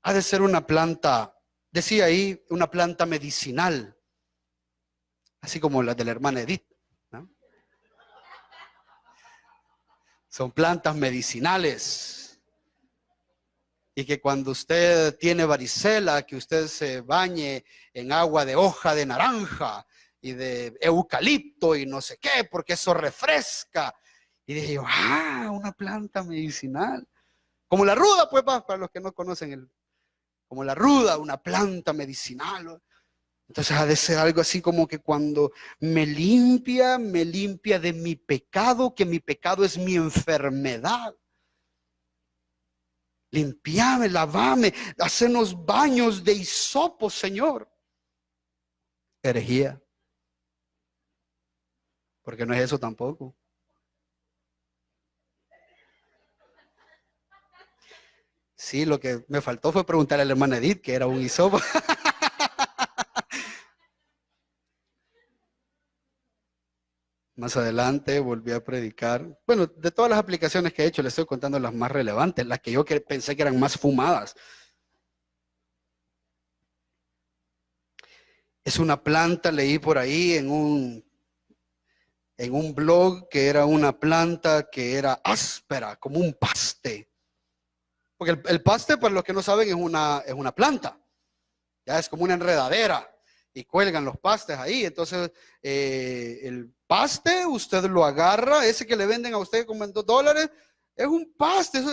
Ha de ser una planta, decía ahí, una planta medicinal, así como la de la hermana Edith, ¿no? Son plantas medicinales. Y que cuando usted tiene varicela, que usted se bañe en agua de hoja de naranja y de eucalipto y no sé qué, porque eso refresca. Y dije yo, una planta medicinal. Como la ruda, pues, para los que no conocen como la ruda, una planta medicinal. Entonces ha de ser algo así como que cuando me limpia de mi pecado, que mi pecado es mi enfermedad. Limpiame, lavame, hacenos baños de hisopo, Señor. Herejía. Porque no es eso tampoco. Sí, lo que me faltó fue preguntarle a la hermana Edith que era un hisopo. Más adelante volví a predicar. Bueno, de todas las aplicaciones que he hecho, les estoy contando las más relevantes, las que yo pensé que eran más fumadas. Es una planta, leí por ahí en un blog que era una planta que era áspera, como un paste. Porque el paste, para los que no saben, es una planta. Ya es como una enredadera y cuelgan los pastes ahí. Entonces, el paste, usted lo agarra, ese que le venden a usted como en $2, es un paste,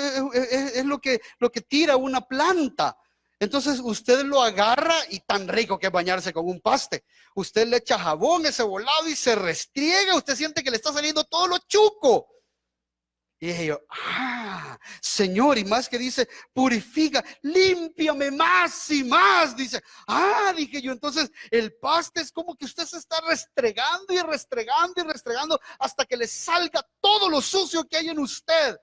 es lo que tira una planta. Entonces, usted lo agarra y tan rico que es bañarse con un paste. Usted le echa jabón ese volado y se restriega, usted siente que le está saliendo todo lo chuco. Y dije yo, Señor, y más que dice, purifica, límpiame más y más. Dice, dije yo, entonces el paste es como que usted se está restregando y restregando y restregando hasta que le salga todo lo sucio que hay en usted.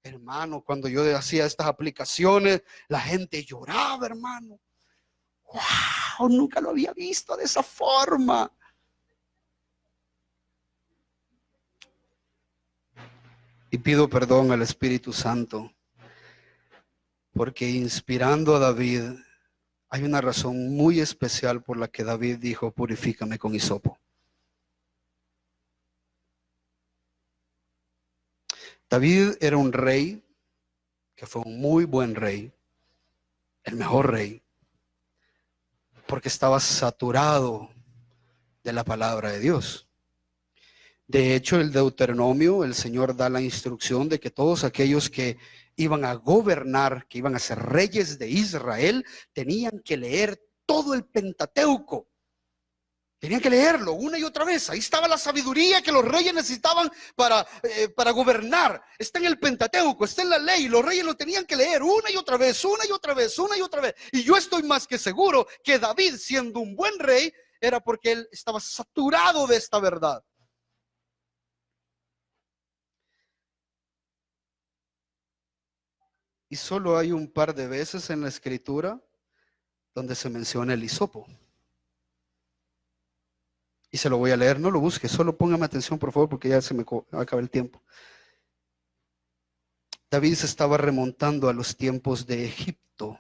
Hermano, cuando yo hacía estas aplicaciones, la gente lloraba, hermano. Wow, nunca lo había visto de esa forma. Y pido perdón al Espíritu Santo, porque inspirando a David, hay una razón muy especial por la que David dijo, purifícame con hisopo. David era un rey, que fue un muy buen rey, el mejor rey, porque estaba saturado de la palabra de Dios. De hecho, el Deuteronomio, el Señor da la instrucción de que todos aquellos que iban a gobernar, que iban a ser reyes de Israel, tenían que leer todo el Pentateuco. Tenían que leerlo una y otra vez. Ahí estaba la sabiduría que los reyes necesitaban para gobernar. Está en el Pentateuco, está en la ley. Los reyes lo tenían que leer una y otra vez, una y otra vez, una y otra vez. Y yo estoy más que seguro que David, siendo un buen rey, era porque él estaba saturado de esta verdad. Y solo hay un par de veces en la escritura donde se menciona el hisopo. Y se lo voy a leer, no lo busque, solo póngame atención por favor porque ya se me acaba el tiempo. David se estaba remontando a los tiempos de Egipto.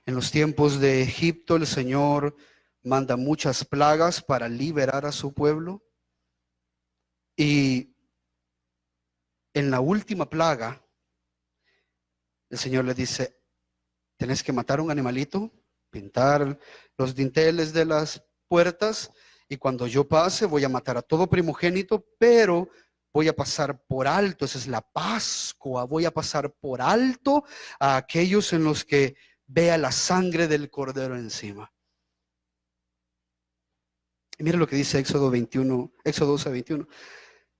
En los tiempos de Egipto el Señor manda muchas plagas para liberar a su pueblo. Y en la última plaga, el Señor le dice, tenés que matar un animalito, pintar los dinteles de las puertas, y cuando yo pase voy a matar a todo primogénito, pero voy a pasar por alto, esa es la Pascua, voy a pasar por alto a aquellos en los que vea la sangre del cordero encima. Y mira lo que dice Éxodo 12:21.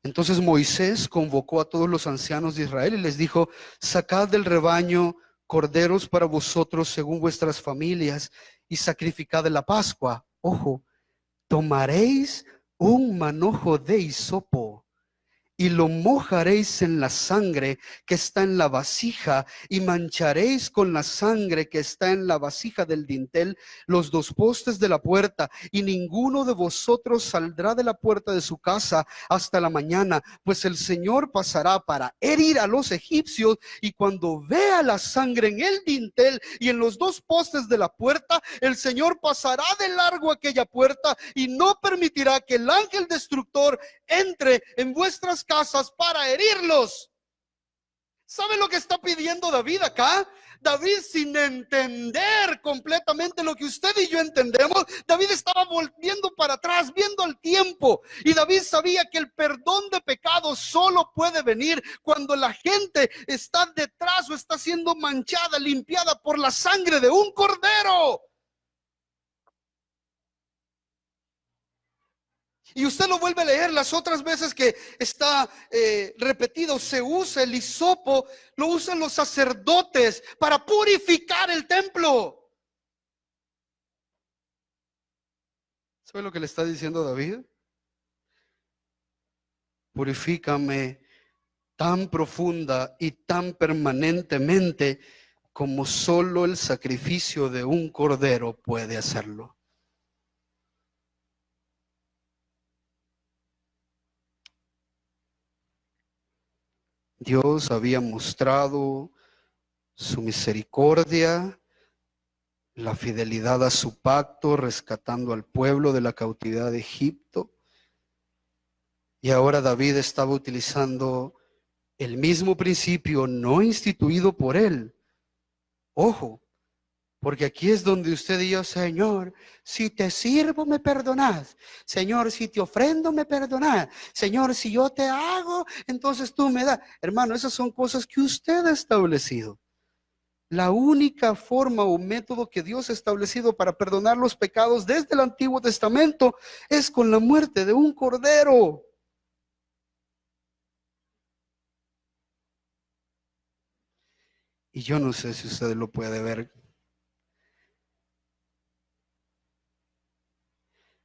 Entonces Moisés convocó a todos los ancianos de Israel y les dijo, sacad del rebaño corderos para vosotros según vuestras familias y sacrificad la Pascua. Ojo, tomaréis un manojo de hisopo y lo mojaréis en la sangre que está en la vasija, y mancharéis con la sangre que está en la vasija del dintel los dos postes de la puerta, y ninguno de vosotros saldrá de la puerta de su casa hasta la mañana, pues el Señor pasará para herir a los egipcios, y cuando vea la sangre en el dintel y en los dos postes de la puerta, el Señor pasará de largo aquella puerta y no permitirá que el ángel destructor entre en vuestras casas para herirlos. ¿Sabe lo que está pidiendo David acá? David, sin entender completamente lo que usted y yo entendemos, David estaba volviendo para atrás, viendo el tiempo, y David sabía que el perdón de pecados solo puede venir cuando la gente está detrás o está siendo manchada, limpiada por la sangre de un cordero. Y usted lo vuelve a leer las otras veces que está repetido. Se usa el hisopo, lo usan los sacerdotes para purificar el templo. ¿Sabe lo que le está diciendo David? Purifícame tan profunda y tan permanentemente como solo el sacrificio de un cordero puede hacerlo. Dios había mostrado su misericordia, la fidelidad a su pacto, rescatando al pueblo de la cautividad de Egipto. Y ahora David estaba utilizando el mismo principio no instituido por él. Ojo, porque aquí es donde usted y yo, Señor, si te sirvo me perdonás. Señor, si te ofrendo me perdonás. Señor, si yo te hago, entonces tú me das. Hermano, esas son cosas que usted ha establecido. La única forma o método que Dios ha establecido para perdonar los pecados desde el Antiguo Testamento es con la muerte de un cordero. Y yo no sé si usted lo puede ver,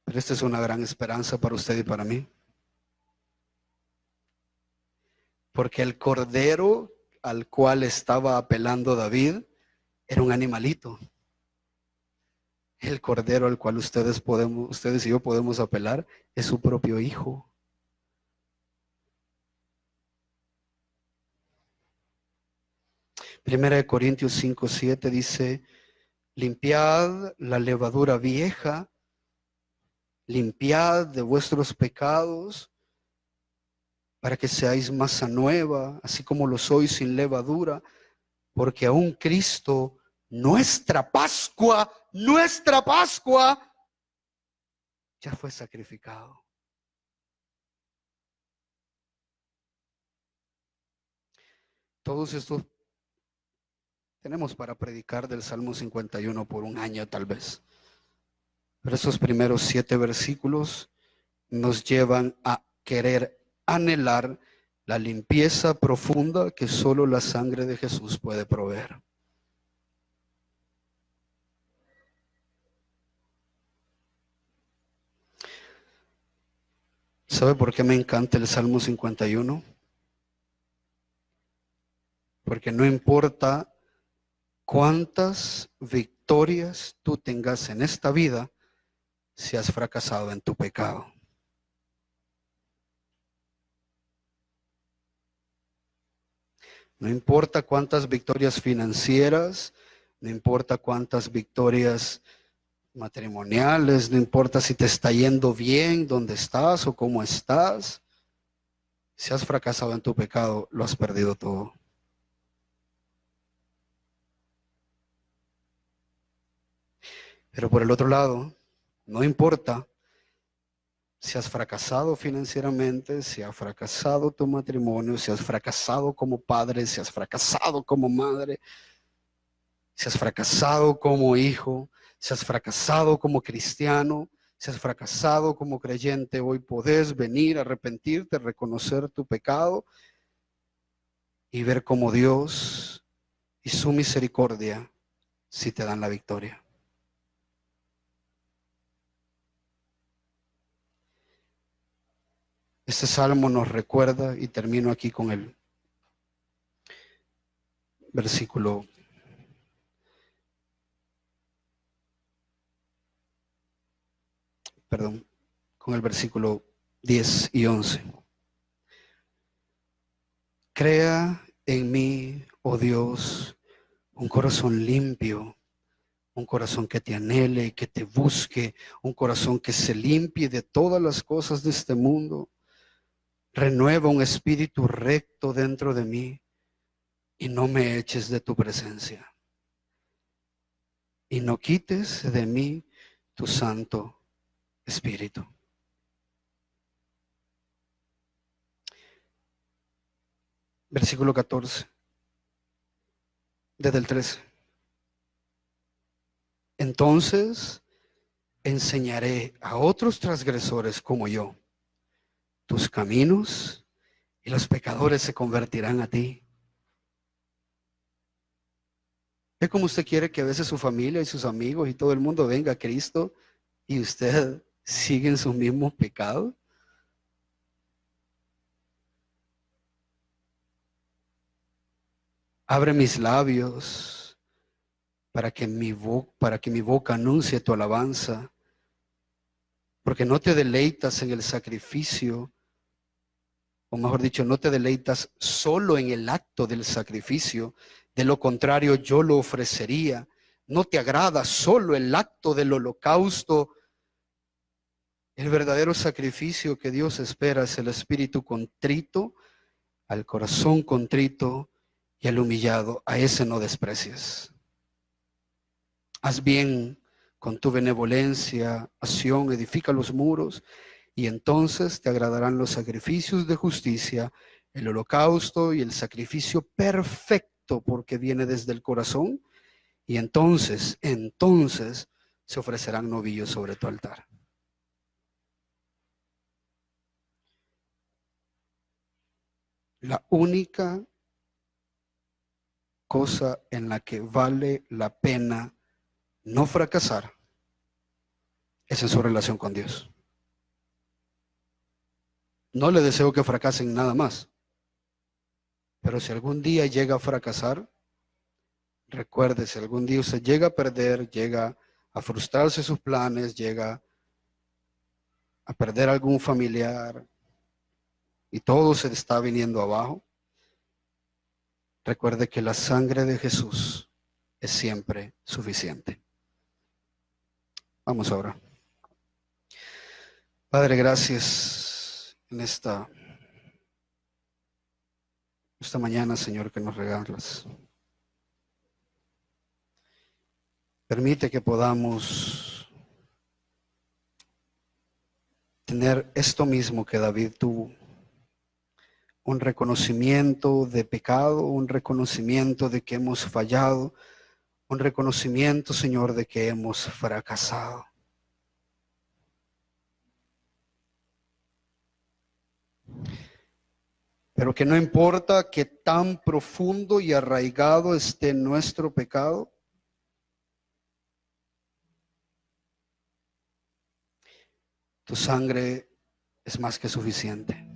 pero esta es una gran esperanza para usted y para mí. Porque el cordero al cual estaba apelando David era un animalito. El cordero al cual ustedes y yo podemos apelar es su propio hijo. Primera de Corintios 5:7 dice: limpiad la levadura vieja, limpiad de vuestros pecados, para que seáis masa nueva, así como lo sois sin levadura, porque aún Cristo, nuestra Pascua, ya fue sacrificado. Todos estos tenemos para predicar del Salmo 51 por un año tal vez. Pero esos primeros 7 versículos nos llevan a querer anhelar la limpieza profunda que solo la sangre de Jesús puede proveer. ¿Sabe por qué me encanta el Salmo 51? Porque no importa cuántas victorias tú tengas en esta vida, si has fracasado en tu pecado. No importa cuántas victorias financieras, no importa cuántas victorias matrimoniales, no importa si te está yendo bien, dónde estás o cómo estás. Si has fracasado en tu pecado, lo has perdido todo. Pero por el otro lado, no importa si has fracasado financieramente, si has fracasado tu matrimonio, si has fracasado como padre, si has fracasado como madre, si has fracasado como hijo, si has fracasado como cristiano, si has fracasado como creyente, hoy podés venir a arrepentirte, reconocer tu pecado y ver cómo Dios y su misericordia sí te dan la victoria. Este salmo nos recuerda, y termino aquí con el versículo con el versículo 10 y 11. Crea en mí, oh Dios, un corazón limpio, un corazón que te anhele y que te busque, un corazón que se limpie de todas las cosas de este mundo. Renueva un espíritu recto dentro de mí y no me eches de tu presencia. Y no quites de mí tu Santo Espíritu. Versículo 14, desde el 13. Entonces enseñaré a otros transgresores como yo tus caminos, y los pecadores se convertirán a ti. ¿Ve cómo usted quiere que a veces su familia y sus amigos y todo el mundo venga a Cristo y usted sigue en sus mismos pecados? Abre mis labios para que mi boca anuncie tu alabanza, porque no te deleitas en el sacrificio, o mejor dicho, no te deleitas solo en el acto del sacrificio, de lo contrario yo lo ofrecería. No te agrada solo el acto del holocausto. El verdadero sacrificio que Dios espera es el espíritu contrito, al corazón contrito y al humillado. A ese no desprecies. Haz bien con tu benevolencia, acción, edifica los muros, y entonces te agradarán los sacrificios de justicia, el holocausto y el sacrificio perfecto, porque viene desde el corazón, y entonces se ofrecerán novillos sobre tu altar. La única cosa en la que vale la pena no fracasar es en su relación con Dios. No le deseo que fracasen nada más, pero si algún día llega a fracasar, recuerde, si algún día usted llega a perder, llega a frustrarse sus planes, llega a perder algún familiar y todo se está viniendo abajo, recuerde que la sangre de Jesús es siempre suficiente. Vamos ahora. Padre, gracias en esta mañana, Señor, que nos regalas. Permite que podamos tener esto mismo que David tuvo. Un reconocimiento de pecado, un reconocimiento de que hemos fallado, un reconocimiento, Señor, de que hemos fracasado. Pero que no importa que tan profundo y arraigado esté nuestro pecado, tu sangre es más que suficiente.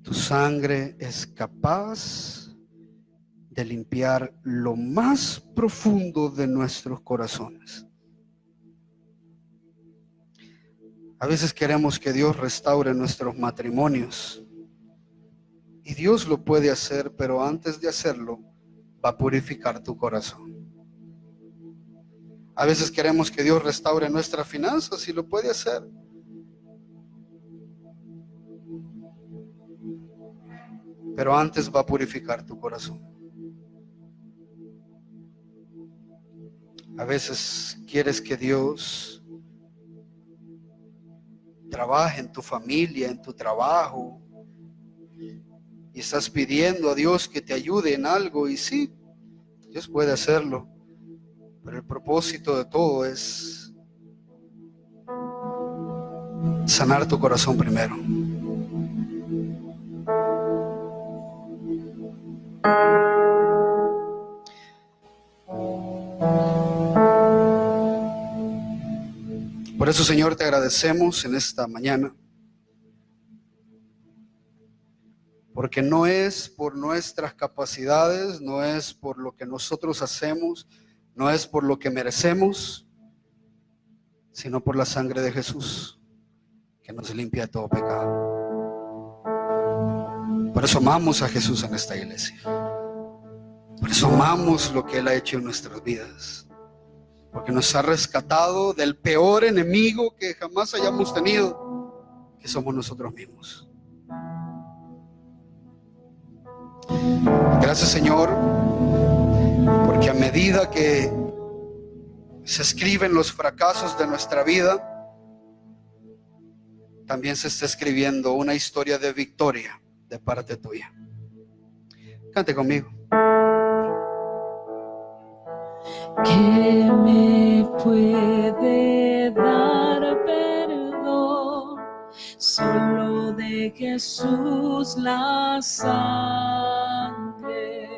Tu sangre es capaz de limpiar lo más profundo de nuestros corazones. A veces queremos que Dios restaure nuestros matrimonios. Y Dios lo puede hacer, pero antes de hacerlo, va a purificar tu corazón. A veces queremos que Dios restaure nuestras finanzas y lo puede hacer. Pero antes va a purificar tu corazón. A veces quieres que Dios trabaje en tu familia, en tu trabajo, y estás pidiendo a Dios que te ayude en algo, y sí, Dios puede hacerlo, pero el propósito de todo es sanar tu corazón primero. Por eso, Señor, te agradecemos en esta mañana. Porque no es por nuestras capacidades, no es por lo que nosotros hacemos, no es por lo que merecemos, sino por la sangre de Jesús, que nos limpia de todo pecado. Por eso amamos a Jesús en esta iglesia. Por eso amamos lo que Él ha hecho en nuestras vidas. Porque nos ha rescatado del peor enemigo que jamás hayamos tenido, que somos nosotros mismos. Gracias, Señor, porque a medida que se escriben los fracasos de nuestra vida, también se está escribiendo una historia de victoria de parte tuya. Cante conmigo. ¿Qué me puede dar perdón? Solo de Jesús la sangre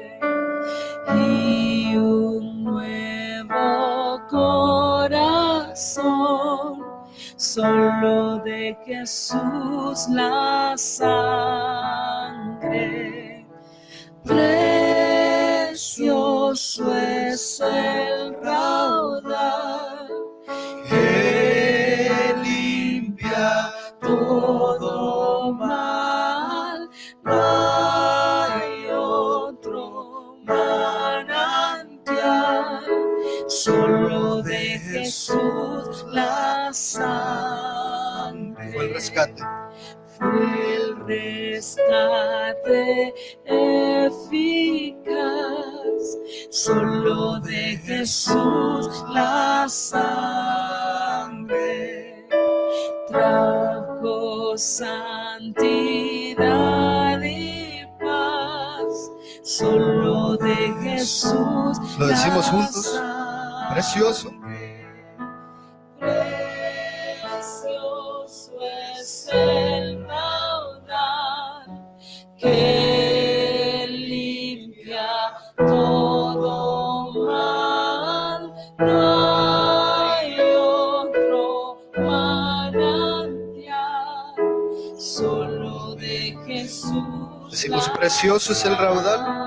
y un nuevo corazón. Solo de Jesús la sangre. Precioso es el raudal que limpia todo mal. No hay otro manantial, solo de Jesús la sangre. Fue el rescate. Fue el rescate eficaz, solo de Jesús la sangre trajo santidad y paz, solo de Jesús. Lo decimos juntos. Precioso. Precioso es el raudal que limpia todo mal. No hay otro manantial, solo de Jesús. Decimos, precioso es el raudal.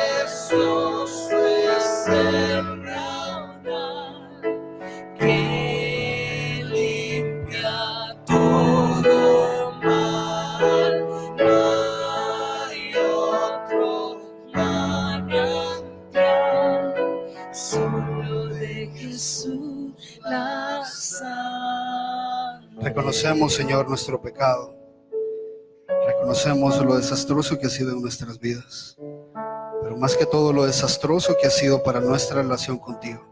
Precioso es el raudal que limpia todo mal. No hay otro manantial, solo de Jesús la sangre. Reconocemos, Señor, nuestro pecado. Reconocemos lo desastroso que ha sido en nuestras vidas, pero más que todo lo desastroso que ha sido para nuestra relación contigo.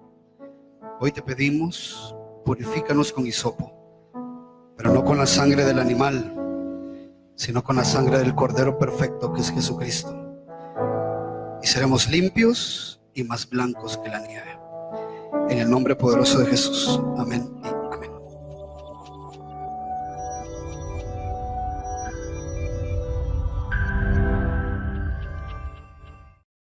Hoy te pedimos, purifícanos con hisopo, pero no con la sangre del animal, sino con la sangre del Cordero perfecto, que es Jesucristo, y seremos limpios y más blancos que la nieve. En el nombre poderoso de Jesús. Amén.